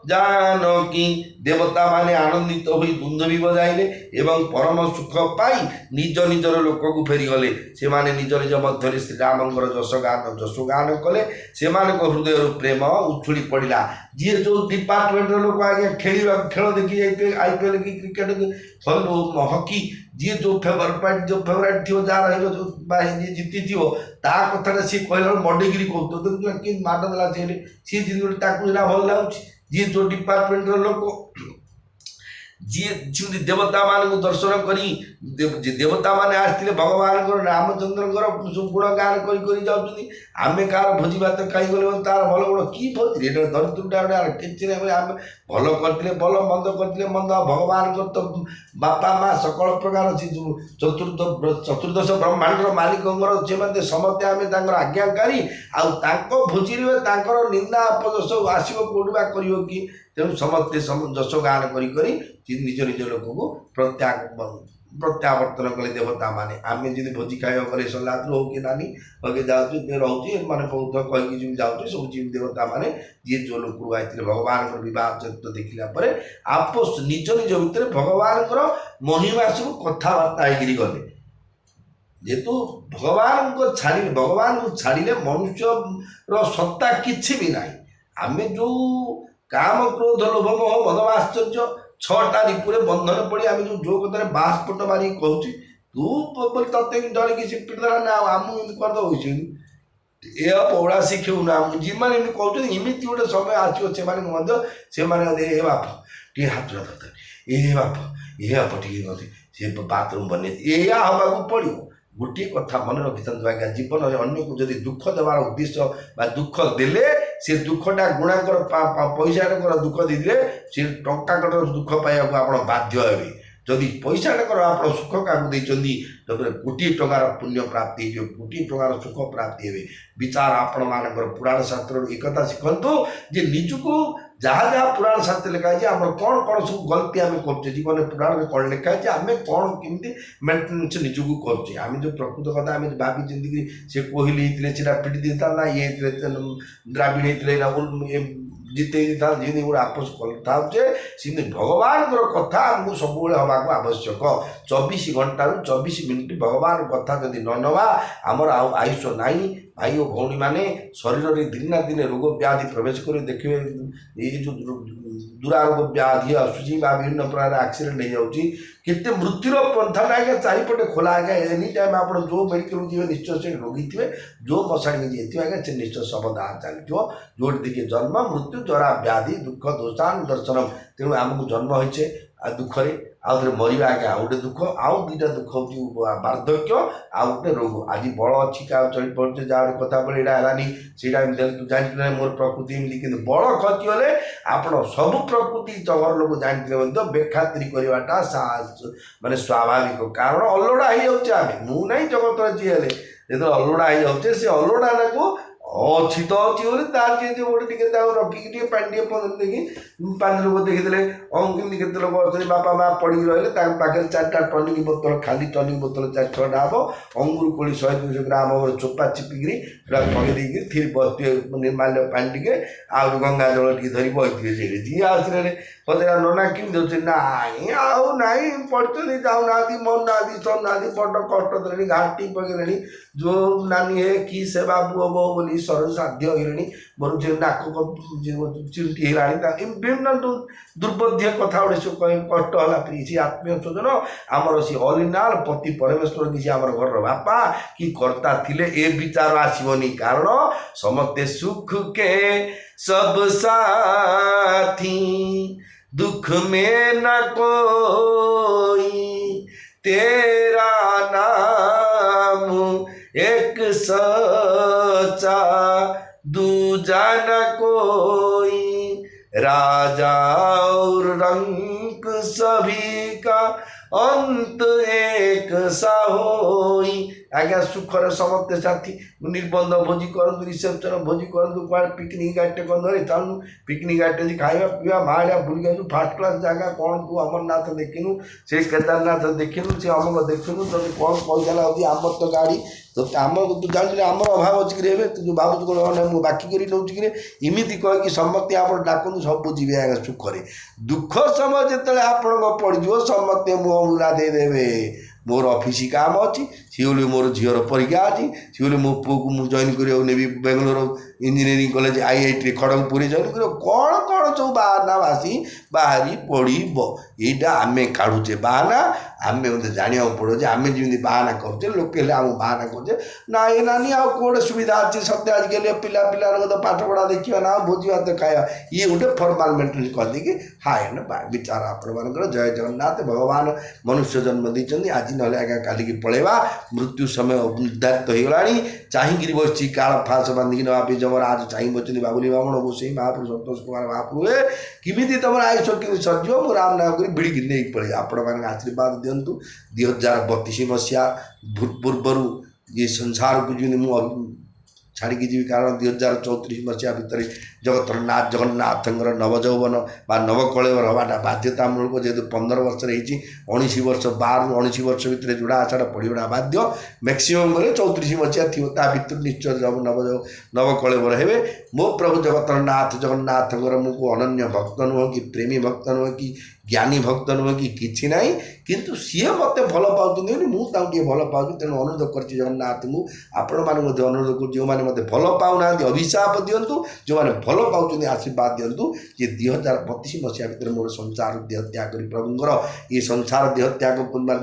[SPEAKER 1] जानकी। देवता माने आनंदित हो दुंदुभि बजाइले एवं परम सुख पाई निज निजर लोक को फेरीगले। से माने निज निज मध्य श्रीरामंकर जशगान कले। से हृदय प्रेम उछुड़ी पड़ा। जी जो डिपार्टमेंट लोक आज्ञा खेल देखी जाइए आईपीएल कि क्रिकेट हॉकी जी जो फेवरेट थी जार जी जीति थी ता कथा सी कहला मडिगिरी कहते कि माड देला सी जिन भल लगुच। जी जो डिपार्टमेंट लोक जी देवता मान दर्शन करी देवता माने आसते भगवान रामचंद्र गुणगान कर आमे कार भोजी भात खाई गले तार भल गुण कि भोजी दरिद्रटा कि आम भल करते भल मंद करते मंद भगवान तो बापा माँ सकल प्रकार चतुर्दश ब्रह्मांडर मालिक से समस्ते आम आज्ञाकारी भोजी निंदा अपदोष आसो कोड़ा कर कि तेणु समस्ते जशगान करी निज निज लोक को प्रत्यावर्तन कले। देवता माने आम जी भोजी खाइबा गले सलाद हो कि नानी लगे जाऊँ रोचे मैंने बहुत कहीकि जाऊँ सब जी देवता माने जी जो लोक आते भगवान बह चरित्र देखला आपस निज निज भितर भगवान महिमा सब कथबार्ता गले। जेहेतु भगवान को छाड़े मनुष्य सत्ता किसी भी ना। आम जो काम क्रोध लोभ मोह मद आश्चर्य ଛଅଟା ରିପୁରେ ବନ୍ଧନ ପଡ଼ି ଆମେ ଯେଉଁ କଥାରେ ବାସ୍ପଟ ମାରିକି କହୁଛି ତୁ ବୋଲି ତତେ ଧରିକି ସେ ପିଟିଦେଲା ନା ଆମକୁ ଏମିତି କରିଦେବ ଏ ପୌଡ଼ା ଶିଖେଉନା ଯେଉଁମାନେ ଏମିତି କହୁଛନ୍ତି ଏମିତି ଗୋଟେ ସମୟ ଆସିବ ସେମାନଙ୍କୁ ମଧ୍ୟ ସେମାନେ ଏ ବାପ ଟିକେ ହାତଟା ଧରିଦେବେ ଏ ବାପ ଟିକେ ମୋତେ ସେ ବାଥରୁମ୍ ବନେଇ ଏଇଆ ହେବାକୁ ପଡ଼ିବ। ଗୋଟିଏ କଥା ମନେ ରଖିଥାନ୍ତୁ ଆଜ୍ଞା, ଜୀବନରେ ଅନ୍ୟକୁ ଯଦି ଦୁଃଖ ଦେବାର ଉଦ୍ଦେଶ୍ୟ ବା ଦୁଃଖ ଦେଲେ ସେ ଦୁଃଖଟା ଗୁଣାଙ୍କର ପଇସାଟାଙ୍କର ଦୁଃଖ ଦେଇଦେଲେ ସେ ଟଙ୍କାଙ୍କର ଦୁଃଖ ପାଇବାକୁ ଆପଣ ବାଧ୍ୟ ହେବେ। ଯଦି ପଇସାଟାଙ୍କର ଆପଣ ସୁଖ କାହାକୁ ଦେଇଛନ୍ତି ତାପରେ କୋଟିଏ ଟଙ୍କାର ପୁଣ୍ୟ ପ୍ରାପ୍ତି ହେଇଯିବ, କୋଟିଏ ଟଙ୍କାର ସୁଖ ପ୍ରାପ୍ତି ହେବେ। ବିଚାର ଆପଣମାନଙ୍କର ପୁରାଣ ଶାସ୍ତ୍ରରୁ ଏକଥା ଶିଖନ୍ତୁ ଯେ ନିଜକୁ ଯାହା ଯାହା ପୁରାଣ ଶାସ୍ତ୍ର ଲେଖା ହେଇଛି ଆମର କ'ଣ କ'ଣ ସବୁ ଗଲତି ଆମେ କରୁଛେ ଜୀବନରେ ପୁରାଣରେ କ'ଣ ଲେଖା ହେଇଛି ଆମେ କ'ଣ କେମିତି ମେଣ୍ଟେନାନ୍ସ ନିଜକୁ କରୁଛେ। ଆମେ ଯେଉଁ ପ୍ରକୃତ କଥା ଆମେ ଭାବି ଚିନ୍ତିକି ସେ କୋହଲି ହେଇଥିଲେ ସେଇଟା ପିଟି ଦେଇଥାନ୍ତା, ଇଏ ହେଇଥିଲେ ଦ୍ରାବିଡ଼ ହେଇଥିଲେ ଜିତେଇ ଦେଇଥାନ୍ତା, ଯେମିତି ଗୋଟେ ଆପୋଷ କରିଥାଉଛେ ସେମିତି ଭଗବାନଙ୍କର କଥା ଆମକୁ ସବୁବେଳେ ହେବାକୁ ଆବଶ୍ୟକ। 24 ଘଣ୍ଟାରୁ 24 ମିନିଟ୍ ଭଗବାନ କଥା ଯଦି ନ ନେବା ଆମର ଆଉ ଆୟୁଷ ନାହିଁ। ଭାଇ ଓ ଭଉଣୀମାନେ ଶରୀରରେ ଦିନେ ନା ଦିନେ ରୋଗ ବ୍ୟାଧି ପ୍ରବେଶ କରି ଦେଖିବେ ଏଇ ଯେଉଁ ଦୁରାରୋଗ ବ୍ୟାଧି ଆସୁଛି ବା ବିଭିନ୍ନ ପ୍ରକାର ଆକ୍ସିଡେଣ୍ଟ ହେଇଯାଉଛି କେତେ ମୃତ୍ୟୁର ପନ୍ଥାଟା ଆଜ୍ଞା ଚାରିପଟେ ଖୋଲା ଆଜ୍ଞା। ଏନି ଟାଇମ୍ ଆପଣ ଯେଉଁ ମେଡ଼ିକାଲକୁ ଯିବେ ନିଶ୍ଚୟ ସେ ରୋଗୀ ଥିବେ, ଯେଉଁ ମଶାଣିକି ଯାଇଥିବେ ଆଜ୍ଞା ସେ ନିଶ୍ଚୟ ଶବଦାହ ଚାଲିଥିବ। ଯେଉଁଠି ଦେଖିବେ ଜନ୍ମ ମୃତ୍ୟୁ ଜରା ବ୍ୟାଧି ଦୁଃଖ ଦୋଷାନ ଦର୍ଶନମ। ତେଣୁ ଆମକୁ ଜନ୍ମ ହେଇଛେ ଆଉ ଦୁଃଖରେ, ଆଉ ଥରେ ମରିବା ଆଜ୍ଞା ଆଉ ଗୋଟେ ଦୁଃଖ, ଆଉ ଦୁଇଟା ଦୁଃଖ ହେଉଛି ବାର୍ଦ୍ଧକ୍ୟ ଆଉ ଗୋଟେ ରୋଗ। ଆଜି ବଳ ଅଛି କାହା ଚଳି ପଡ଼ୁଛେ ଯାହା ଗୋଟେ କଥା ପଡ଼େ ଏଇଟା ହେଲାନି ସେଇଟା ଏମିତି ଜାଣିଥିଲେ ମୋର ପ୍ରକୃତି ଏମିତି, କିନ୍ତୁ ବଳ ଖସିଗଲେ ଆପଣ ସବୁ ପ୍ରକୃତି ଘର ଲୋକ ଜାଣିଥିଲେ ମଧ୍ୟ ବେଖାତିରି କରିବାଟା ମାନେ ସ୍ୱାଭାବିକ। କାରଣ ଅଲୋଡ଼ା ହେଇଯାଉଛି ଆମେ, ମୁଁ ନାହିଁ ଜଗତରେ ଯିଏ ହେଲେ ଯେତେବେଳେ ଅଲୋଡ଼ା ହେଇଯାଉଛେ ସେ ଅଲୋଡ଼ାଟାକୁ ଅଛି ତ ଅଛି ବୋଲି ତାର ଯେମିତି ଗୋଟେ ଟିକେ ତାକୁ ରଖିକି ଟିକେ ପାଣି ଟିକେ ଦେଇକି 5 ଲୋକ ଦେଖିଦେଲେ କେମିତି କେତେ ଲୋକ ଅଛନ୍ତି ବାପା ମା ପଡ଼ିକି ରହିଲେ ତାଙ୍କ ପାଖରେ 4ଟା ଟନିକ ବୋତଲ ଖାଲି ଟନିକ ବୋତଲ 4-6ଟା ହେବ, ଅଙ୍ଗୁର କୋଳି 100-200 ଗ୍ରାମ ହେବ ଚୋପା ଚିପିକିରି ସେଟା ପକେଇ ଦେଇକି ନିର୍ମାଲ୍ୟ ପାଣି ଟିକେ ଆଉ ଗଙ୍ଗା ଜଳ ଟିକେ ଧରି ବହିଥିବେ ସେଇଠି। ଯିଏ ଆସିଲେ ପଚାର ନନା କେମିତି ଅଛି, ନାଇଁ ଆଉ ନାଇଁ ପଡ଼ିଛନ୍ତି ଯାଉନାହାନ୍ତି ମରୁନାହାନ୍ତି ସରୁନାହାନ୍ତି ବଡ଼ କଷ୍ଟ ଦେଲେଣି ଘାଟି ପକେଇଲେଣି ଯେଉଁ ନାନୀ ହେ କି ସେବା ପୁଅ ବୋଉ ବୋଲି ସାଧ୍ୟ ହେଇଗଲେଣି ମୋର ଯେ ନାକ ଚିମଟି ହେଇଗଲାଣି ବିଭିନ୍ନ ଦୁର୍ବୋଧ୍ୟ କଥା ଗୋଟେ ସବୁ କହି କଷ୍ଟ ହେଲା କିଛି ଆତ୍ମୀୟ ସ୍ୱଜନ ଆମର ସେ ଅଲ୍ ଇନ୍ ଅଲ୍ ପତି ପରମେଶ୍ୱର କିଛି ଆମର ଘରର ବାପା କି କର୍ତ୍ତା ଥିଲେ ଏ ବିଚାର ଆସିବନି। କାରଣ ସମସ୍ତେ ସୁଖ କେ ସବ ସାଥୀ दुख में न कोई तेरा नाम एक सच्चा दूजा न कोई राजा और रंक सभी का अंत एक सा होई। आज्ञा सुखर समस्ते साथी निबंध भोजी करूँ रिसेप्शन भोजी करूँ क्या पिकनिक गाड़े कौन धरे चालू पिकनिक गाड़े खाଇବା ପିଇବା ମାଳିଆ ବୁଲିକି ଆସୁ ଫାର୍ଷ୍ଟ କ୍ଲାସ୍ ଜାଗା କ'ଣ ତୁ ଅମରନାଥ ଦେଖିନୁ ସେ କେଦାରନାଥ ଦେଖିନୁ ସେ ଅମକ ଦେଖିନୁ ତୋତେ କ'ଣ ପଇସା ଲାଗୁଛି ଆମର ତ ଗାଡ଼ି ତ ଆମର ତୁ ଜାଣିଛୁ ଆମର ଅଭାବ ଅଛି କିରେ ଏବେ ତୁ ଯେଉଁ ଭାବୁଛୁ କ'ଣ ମୁଁ ବାକି କରି ନେଉଛି କିରେ ଏମିତି କହିକି ସମସ୍ତେ ଆପଣ ଡାକନ୍ତୁ ସବୁ ଯିବେ ଆଜ୍ଞା ସୁଖରେ। ଦୁଃଖ ସମୟ ଯେତେବେଳେ ଆପଣଙ୍କ ପଡ଼ିଯିବ ସମସ୍ତେ ମୁହଁ ମୁନା ଦେଇଦେବେ ମୋର ଅଫିସ କାମ ଅଛି ସିଏ ବୋଲି ମୋର ଝିଅର ପରୀକ୍ଷା ଅଛି ସିଏ ବୋଲି ମୋ ପୁଅକୁ ମୁଁ ଜଏନ୍ କରିବାକୁ ନେବି ବେଙ୍ଗଲୋର ଇଞ୍ଜିନିୟରିଂ କଲେଜ IITରେ ଖଡ଼ଗପୁରରେ ଜଏନ୍ କରିବ କ'ଣ କ'ଣ ସବୁ ବାହାନା ଭାସି ବାହାରି ପଡ଼ିବ। ଏଇଟା ଆମେ କାଢ଼ୁଛେ ବାହାନା ଆମେ ମୋତେ ଜାଣିବାକୁ ପଡ଼ିବ ଯେ ଆମେ ଯେମିତି ବାହାନା କରୁଛେ ଲୋକେ ହେଲେ ଆମକୁ ବାହାନା କରୁଛେ ନାଇଁ ନାନି ଆଉ କେଉଁଟେ ସୁବିଧା ଅଛି ସତ୍ୟ ଆଜିକାଲି ପିଲାମାନଙ୍କ ତ ପାଠ ପଢ଼ା ଦେଖିବା ନା ଭୋଜି ଭାତ ଖାଇବା ଇଏ ଗୋଟେ ଫର୍ମାଲ ମେଣ୍ଟେନାନ୍ସ କରିଦେଇକି ହାଏ ବିଚାର ଆପଣମାନଙ୍କର ଜୟ ଜଗନ୍ନାଥ। ଭଗବାନ ମନୁଷ୍ୟ ଜନ୍ମ ଦେଇଛନ୍ତି ଆଜି ନହେଲେ ଆଜ୍ଞା କାଲିକି ପଳେଇବା ମୃତ୍ୟୁ ସମୟ ନିର୍ଦ୍ଧାରିତ ହେଇଗଲାଣି। ଚାହିଁକିରି ବସିଛି କାଳ ଫାସ ବାନ୍ଧିକି ନେବା ପାଇଁ ଯମରାଜ ଚାହିଁ ବସିଛନ୍ତି ବାବୁଲି ବାମଣ ଗୋସାଇଁ ମହାପ୍ରଭୁ ସନ୍ତୋଷ କୁମାର ମହାପ୍ରଭୁ କେମିତି ତୁମର ଆୟୁଷ କେମିତି ସରିଯିବ ମୁଁ ରାମ ନାମ କରି ଭିଡ଼ିକି ନେଇକି ପଳେଇବି। ଆପଣମାନଙ୍କ ଆଶୀର୍ବାଦ ଦିଅନ୍ତୁ 2032 ମସିହା ପୂର୍ବରୁ ଏ ସଂସାରକୁ ଯେମିତି ମୁଁ ଛାଡ଼ିକି ଯିବି କାରଣ 2034 ମସିହା ଭିତରେ ଜଗତର ନାଥ ଜଗନ୍ନାଥଙ୍କର ନବଯୌବନ ବା ନବକଳେବର ହେବାଟା ବାଧ୍ୟତାମୂଳକ ଯେହେତୁ 15 ବର୍ଷରେ ହେଇଛି 19 ବର୍ଷ 12ରୁ 19 ବର୍ଷ ଭିତରେ ଯୋଡ଼ା ଆଷାଢ଼ ପଡ଼ିବାଟା ବାଧ୍ୟ ମ୍ୟାକ୍ସିମମ୍ ଗଲେ 34 ମସିହା ଥିବ ତା ଭିତରୁ ନିଶ୍ଚୟ ନବକଳେବର ହେବେ। ମୋ ପ୍ରଭୁ ଜଗତର ନାଥ ଜଗନ୍ନାଥଙ୍କର ମୁଁ ଅନନ୍ୟ ଭକ୍ତ ନୁହଁ କି ପ୍ରେମୀ ଭକ୍ତ ନୁହଁ କି ଜ୍ଞାନୀ ଭକ୍ତ ନୁହେଁ କି କିଛି ନାହିଁ, କିନ୍ତୁ ସିଏ ମୋତେ ଭଲ ପାଉଛନ୍ତି ବୋଲି ମୁଁ ତାଙ୍କୁ ଟିକେ ଭଲ ପାଉଛି। ତେଣୁ ଅନୁରୋଧ କରିଛି ଜଗନ୍ନାଥଙ୍କୁ, ଆପଣମାନେ ମଧ୍ୟ ଅନୁରୋଧ କରୁଛି, ଯେଉଁମାନେ ମୋତେ ଭଲ ପାଉନାହାନ୍ତି ଅଭିଶାପ ଦିଅନ୍ତୁ, ଯେଉଁମାନେ ଭଲ ପାଉଛନ୍ତି ଆଶୀର୍ବାଦ ଦିଅନ୍ତୁ ଯେ 2025 ମସିହା ଭିତରେ ମୋର ସଂସାର ଦେହ ତ୍ୟାଗ କରି ପ୍ରଭୁଙ୍କର ଏ ସଂସାର ଦେହ ତ୍ୟାଗ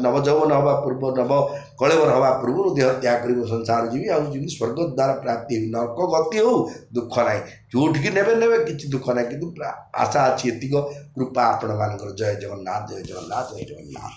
[SPEAKER 1] ନବଯୌବନ ହେବା ପୂର୍ବ ନବ କଳେବର ହେବା ପୂର୍ବରୁ ଦେହ ତ୍ୟାଗ କରି ମୁଁ ସଂସାର ଯିବି, ଆଉ ଯିବି ସ୍ୱର୍ଗ ଦ୍ୱାରା ପ୍ରାପ୍ତି ହେବି, ନରକ ଗତି ହେଉ ଦୁଃଖ ନାହିଁ, ଯେଉଁଠିକି ନେବେ କିଛି ଦୁଃଖ ନାହିଁ, କିନ୍ତୁ ଆଶା ଅଛି ଏତିକ କୃପା ଆପଣମାନଙ୍କର। ଜୟ ଜଗନ୍ନାଥ, ଜୟ ଜଗନ୍ନାଥ, ଜୟ ଜଗନ୍ନାଥ।